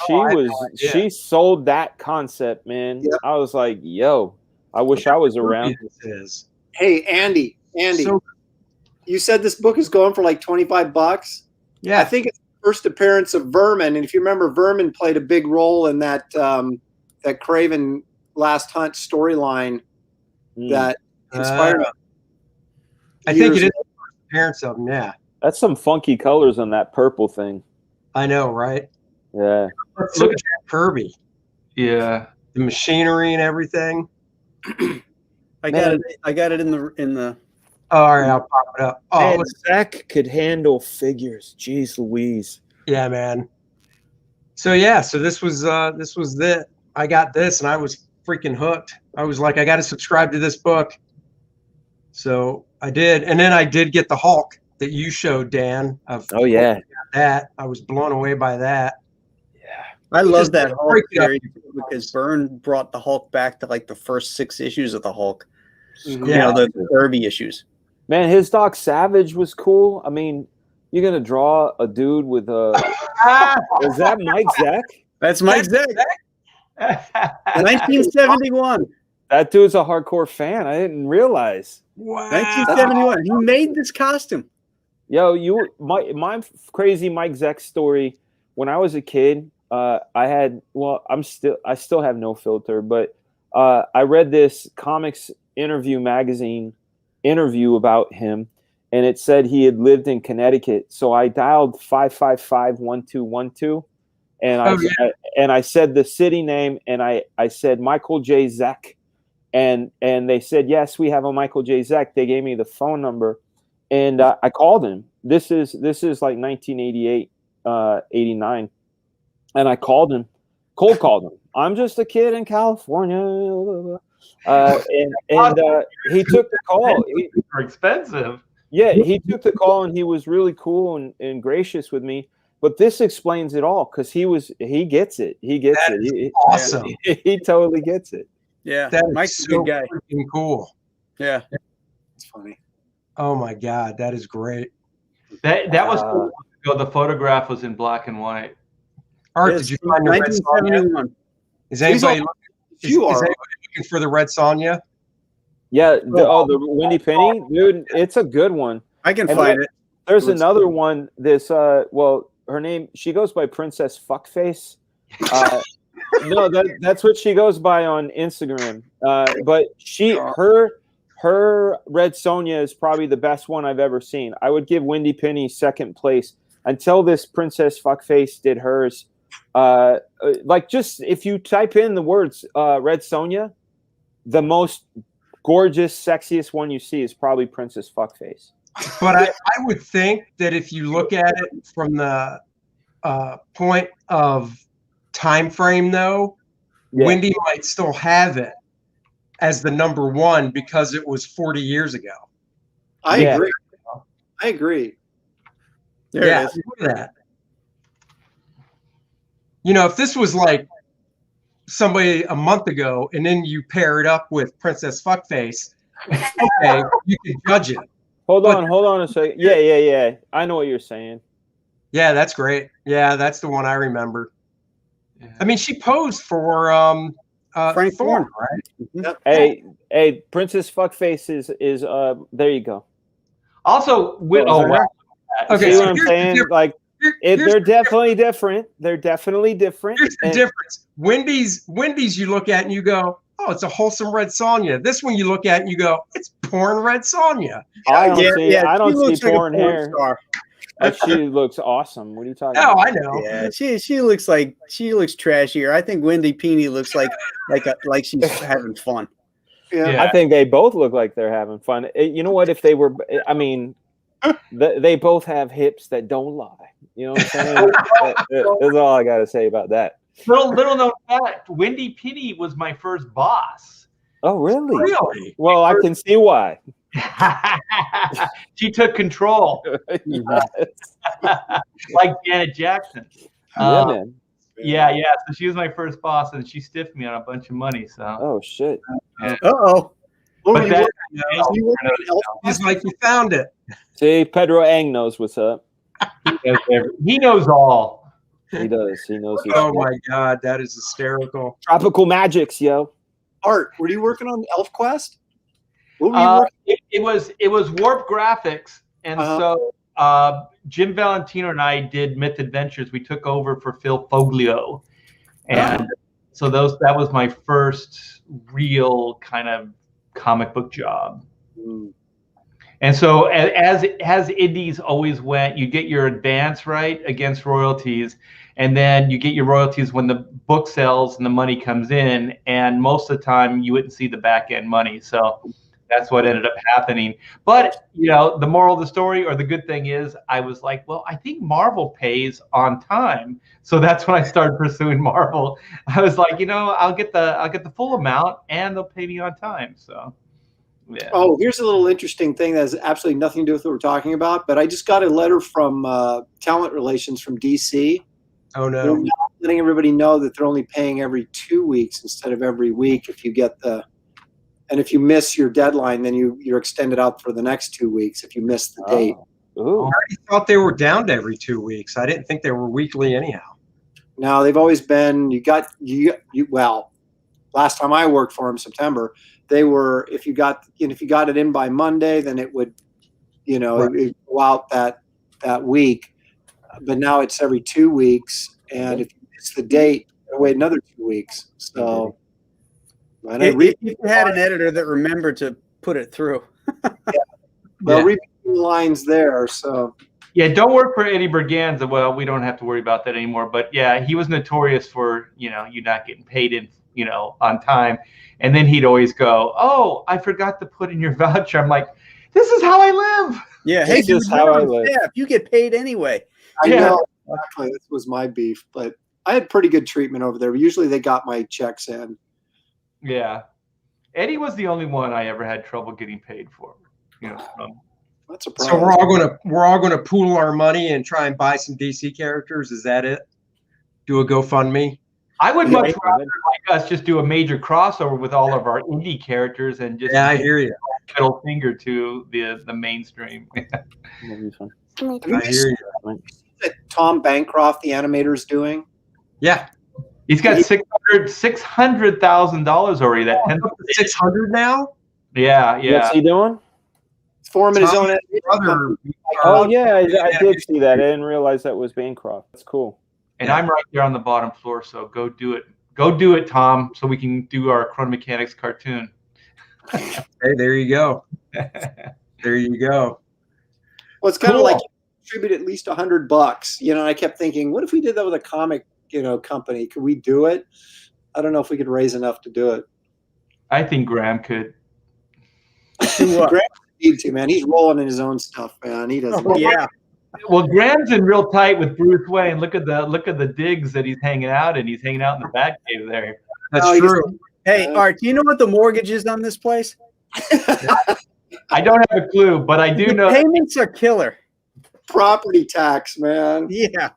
she sold that concept, man. Yep. I was like, yo, I wish I was around. Hey, Andy, so, you said this book is going for like $25. Yeah. I think it's the first appearance of Vermin. And if you remember, Vermin played a big role in that that Craven Last Hunt storyline that inspired I think it is the first appearance of him, yeah. That's some funky colors on that purple thing. I know, right? Yeah. Look at Jack Kirby. Yeah. The machinery and everything. I got it in the. Oh, all right, I'll pop it up. Oh, man, Zach could handle figures. Jeez Louise. Yeah, man. So this was it. I got this and I was freaking hooked. I was like, I got to subscribe to this book. So I did, and then I did get the Hulk that you showed, Dan. Oh yeah, that I was blown away by that. Yeah, I love that Hulk series because Byrne brought the Hulk back to like the first 6 issues of the Hulk. Yeah, you know, the Kirby issues. Man, his Doc Savage was cool. I mean, you're gonna draw a dude with a. Is that Mike Zach? That's Mike Zach. 1971. That dude's a hardcore fan. I didn't realize. Wow. 1971. He made this costume. Yo, my crazy Mike Zach story. When I was a kid, I still have no filter, but I read this comics magazine interview about him, and it said he had lived in Connecticut. So I dialed 555-1212, and I said the city name, and I said Michael J. Zach, and they said yes, we have a Michael J. Zach. They gave me the phone number, and I called him. This is like 1988, 89, and I called him, cold called him. I'm just a kid in California. And he took the call. Super expensive. Yeah, he took the call and he was really cool and gracious with me. But this explains it all because he gets it. He gets it. Awesome. He totally gets it. Yeah, that Mike's so a good guy. Freaking cool. Yeah, it's funny. Oh my God, that is great. That was cool. The photograph was in black and white. Art, did you find the Red Sonja? Is anybody looking for the Red Sonja? Yeah. The Wendy Penny, dude, it's a good one. I can find it. There's another one. This her name, she goes by Princess Fuckface. No, that's what she goes by on Instagram. But her Red Sonja is probably the best one I've ever seen. I would give Wendy Penny second place until this Princess Fuckface did hers. Just if you type in the words Red Sonja, the most gorgeous, sexiest one you see is probably Princess Fuckface. But I would think that if you look at it from the point of time frame, though, Wendy might still have it as the number one because it was 40 years ago. I agree. There it is. Look at that. You know, if this was like somebody a month ago and then you pair it up with Princess Fuckface, okay, you can judge it. Hold on a second. Yeah. I know what you're saying. Yeah, that's great. Yeah, that's the one I remember. Yeah. I mean, she posed for Frank Thorne, right? Mm-hmm. Hey, Princess Fuckface is there you go. Also, okay, see what I'm saying? Like, they're definitely different. They're definitely different. Here's the difference. Wendy's you look at and you go, oh, it's a wholesome Red Sonja. This one you look at and you go, it's porn Red Sonja. I don't she see porn like here. She looks awesome. What are you talking about? Oh, I know. Yeah, she looks trashier. I think Wendy Pini looks like she's having fun. Yeah. I think they both look like they're having fun. You know what? If they were, I mean, they both have hips that don't lie. You know what I'm saying? That's all I got to say about that. Little known fact: Wendy Pini was my first boss. Oh, really? Really? Well, I can see why. She took control, like Janet Jackson. Yeah, man. Yeah. So she was my first boss, and she stiffed me on a bunch of money. So. Oh shit. Uh-oh. He's like, you found it. See, Pedro Ang knows what's up. He knows all. He does. He knows. Oh my God, that is hysterical. Tropical magics, yo. Art, were you working on ElfQuest? What were you working? It was Warp Graphics, and so Jim Valentino and I did Myth Adventures. We took over for Phil Foglio, and so that was my first real kind of comic book job. And so as indies always went, you get your advance right against royalties, and then you get your royalties when the book sells and the money comes in, and most of the time you wouldn't see the back end money. So that's what ended up happening. But the moral of the story, or the good thing is, I was like, well, I think Marvel pays on time. So that's when I started pursuing Marvel. I was like, I'll get the full amount and they'll pay me on time. So yeah. Oh, here's a little interesting thing that has absolutely nothing to do with what we're talking about, but I just got a letter from Talent Relations from DC. Oh no. They're now letting everybody know that they're only paying every 2 weeks instead of every week if you get and if you miss your deadline, then you're extended out for the next 2 weeks if you miss the date. I already thought they were down to every 2 weeks. I didn't think they were weekly anyhow. No, they've always been. Well, last time I worked for them, September, they were. If you got it in by Monday, then it would, it'd go out that week. But now it's every 2 weeks, and if you miss the date, wait another 2 weeks. So. If you had an editor that remembered to put it through. Well, reading the lines there, so. Yeah, don't work for Eddie Berganza. Well, we don't have to worry about that anymore. But yeah, he was notorious for, you not getting paid on time. And then he'd always go, "Oh, I forgot to put in your voucher." I'm like, this is how I live. Yeah, hey, this is how I live. Yeah, you get paid anyway. I know, exactly. This was my beef. But I had pretty good treatment over there. Usually they got my checks in. Yeah. Eddie was the only one I ever had trouble getting paid for. That's a problem. So we're all gonna pool our money and try and buy some DC characters. Is that it? Do a GoFundMe? I would much rather like us just do a major crossover with all of our indie characters and just I hear you. Middle finger to the mainstream. I hear you. That Tom Bancroft, the animator, is doing. Yeah. He's got $600,000 already. That 600 now? Yeah. What's he doing? He's forming his own. Brother. Oh yeah, I did see that. I didn't realize that was Bancroft. That's cool. And I'm right there on the bottom floor, so go do it. Go do it, Tom, so we can do our Chrono Mechanics cartoon. Hey, there you go. There you go. Well, it's kind of like you contribute at least $100. And I kept thinking, what if we did that with a comic, company? Could we do it? I don't know if we could raise enough to do it. I think Graham could. Graham needs to, man. He's rolling in his own stuff, man. He doesn't. Oh, yeah. Well, Graham's in real tight with Bruce Wayne. Look at the digs that he's hanging out in. He's hanging out in the Batcave there. That's true. Hey, Art, do you know what the mortgage is on this place? I don't have a clue, but I do know payments are killer. Property tax, man. Yeah.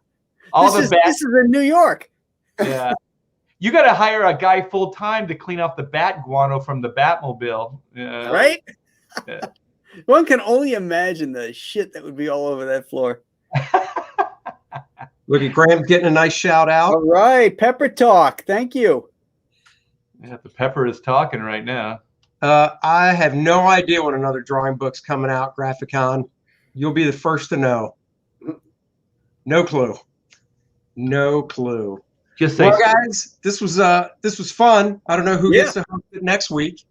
This is in New York. Yeah. You got to hire a guy full time to clean off the bat guano from the Batmobile. Right? Yeah. One can only imagine the shit that would be all over that floor. Look at Graham getting a nice shout out. All right. Pepper Talk. Thank you. Yeah, the pepper is talking right now. I have no idea when another drawing book's coming out, Graphicon. You'll be the first to know. No clue. No clue. Just say, well, guys, this was fun. I don't know who gets to host it next week.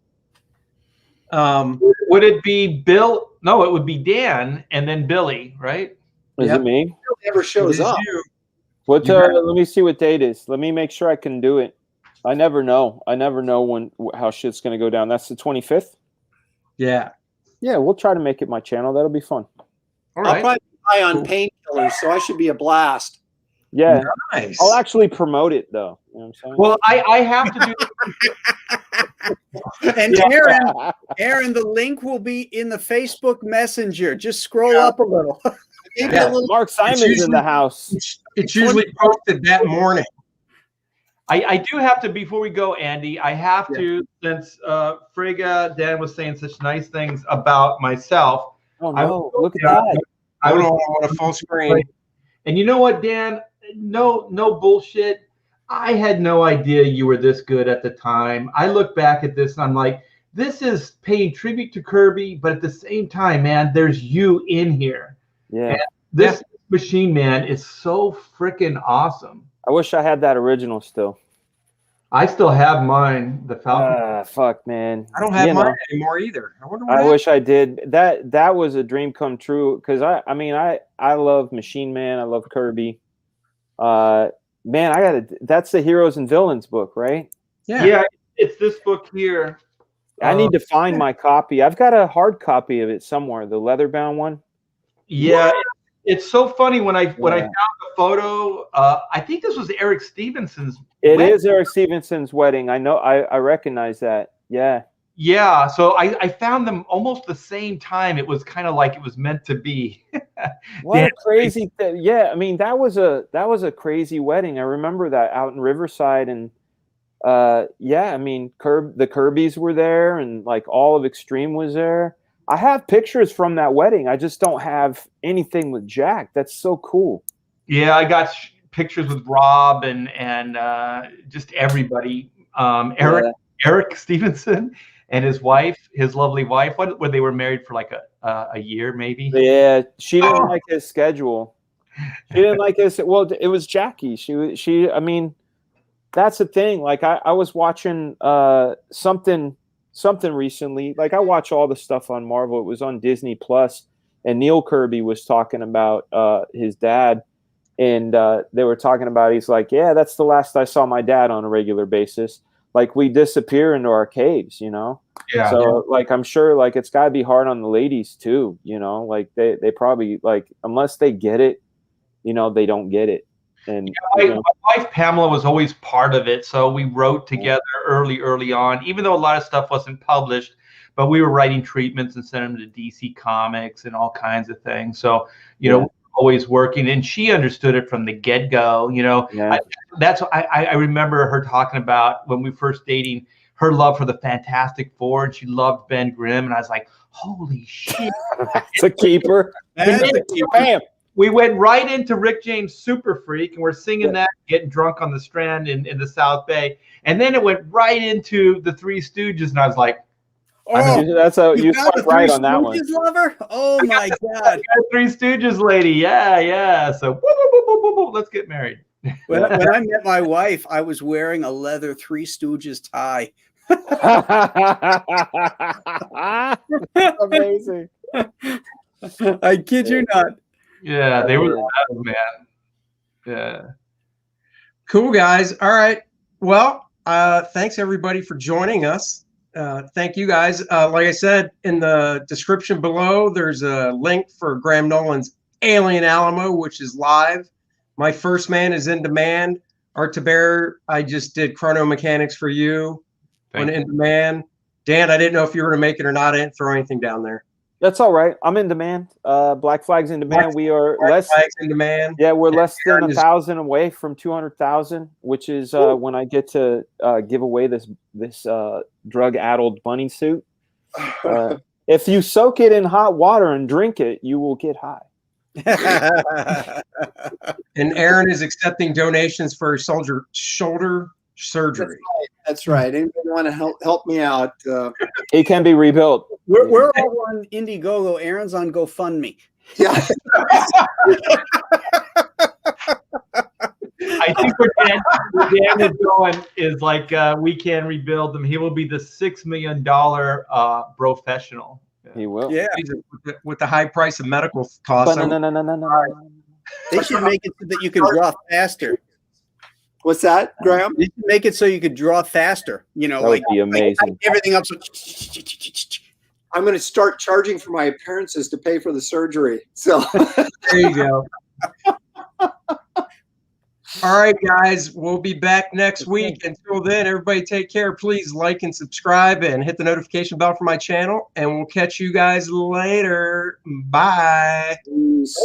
Would it be Bill? No, it would be Dan and then Billy, right? Is it me? Bill never shows up. What? Let me see what date is. Let me make sure I can do it. I never know. I never know how shit's gonna go down. That's the 25th. Yeah. Yeah, we'll try to make it my channel. That'll be fun. All right. I'll probably be high on painkillers, so I should be a blast. Yeah. Nice. I'll actually promote it though. You know what I'm saying? Well, I have to do. And Aaron, the link will be in the Facebook Messenger. Just scroll up a little. Maybe a little. Mark Simon's in the house. It's usually posted that morning. I do have to, before we go, Andy, I have to, since Frigga, Dan was saying such nice things about myself. Oh, no. Look at that. I don't want a full screen. And you know what, Dan? No bullshit. I had no idea you were this good at the time. I look back at this and I'm like, this is paying tribute to Kirby, but at the same time, man, there's you in here. Yeah. And this machine, man, is so freaking awesome. I wish I had that original still. I still have mine, the Falcon. Fuck, man. I don't have mine anymore either. I wonder what I wish I did. That was a dream come true because I love Machine Man. I love Kirby. Man, that's the Heroes and Villains book, right? Yeah, it's this book here. I need to find my copy. I've got a hard copy of it somewhere, the leather-bound one. Yeah, it's so funny when I found the photo. I think this was Eric Stevenson's. It is Eric Stevenson's wedding. I know. I recognize that. Yeah. Yeah. So I found them almost the same time. It was kind of like it was meant to be. What a crazy thing. Yeah. I mean, that was a crazy wedding. I remember that out in Riverside, and yeah. I mean, the Kirbys were there, and like all of Extreme was there. I have pictures from that wedding. I just don't have anything with Jack. That's so cool. Yeah, I got pictures with Rob and just everybody. Eric Stevenson and his wife, his lovely wife. When they were married for like a year, maybe. Yeah, she didn't like his schedule. She didn't like his. Well, it was Jackie. She. I mean, that's the thing. Like I was watching something recently. Like I watch all the stuff on Marvel. It was on Disney Plus, and Neil Kirby was talking about his dad, and they were talking about. He's like, yeah, that's the last I saw my dad on a regular basis. Like we disappear into our caves, you know. Yeah. So like I'm sure like it's got to be hard on the ladies too, you know. Like they probably like unless they get it, you know, they don't get it. And my wife Pamela was always part of it, so we wrote together early on, even though a lot of stuff wasn't published, but we were writing treatments and sending them to DC Comics and all kinds of things. So you know, always working, and she understood it from the get-go. You know, I remember her talking about when we first dating, her love for the Fantastic Four, and she loved Ben Grimm, and I was like, holy shit, it's a keeper. Bam. We went right into Rick James' Super Freak, and we're singing that, getting drunk on the Strand in the South Bay. And then it went right into the Three Stooges, and I was like, that's how you swipe right on that one. Lover? Oh my God. Three Stooges lady. Yeah. So woo, let's get married. When I met my wife, I was wearing a leather Three Stooges tie. Amazing. I kid you not. Yeah, they were man. Yeah. Cool, guys. All right. Well, thanks everybody for joining us. Thank you guys. Like I said, in the description below, there's a link for Graham Nolan's Alien Alamo, which is live. My First Man is in demand. Art Thibert, I just did Chrono Mechanics for you on In Demand. Dan, I didn't know if you were going to make it or not. I didn't throw anything down there. That's all right. I'm in demand. Black Flag's in demand. We are Black Flag's in demand. Yeah, we're less than 1,000 away from 200,000, which is when I get to give away this drug-addled bunny suit. If you soak it in hot water and drink it, you will get high. And Aaron is accepting donations for shoulder surgery. That's right. Anybody want to help me out? It can be rebuilt. We're all on Indiegogo. Aaron's on GoFundMe. Yeah. I think where Dan is going is like we can rebuild them. He will be the $6 million professional. He will. Yeah. With the high price of medical costs. They should make it so that you can draw faster. What's that, Graham? They should make it so you could draw faster. You know, that would be amazing. Like everything up. So I'm going to start charging for my appearances to pay for the surgery. So there you go. All right, guys, we'll be back next week. Until then, everybody take care. Please like and subscribe and hit the notification bell for my channel. And we'll catch you guys later. Bye. Peace.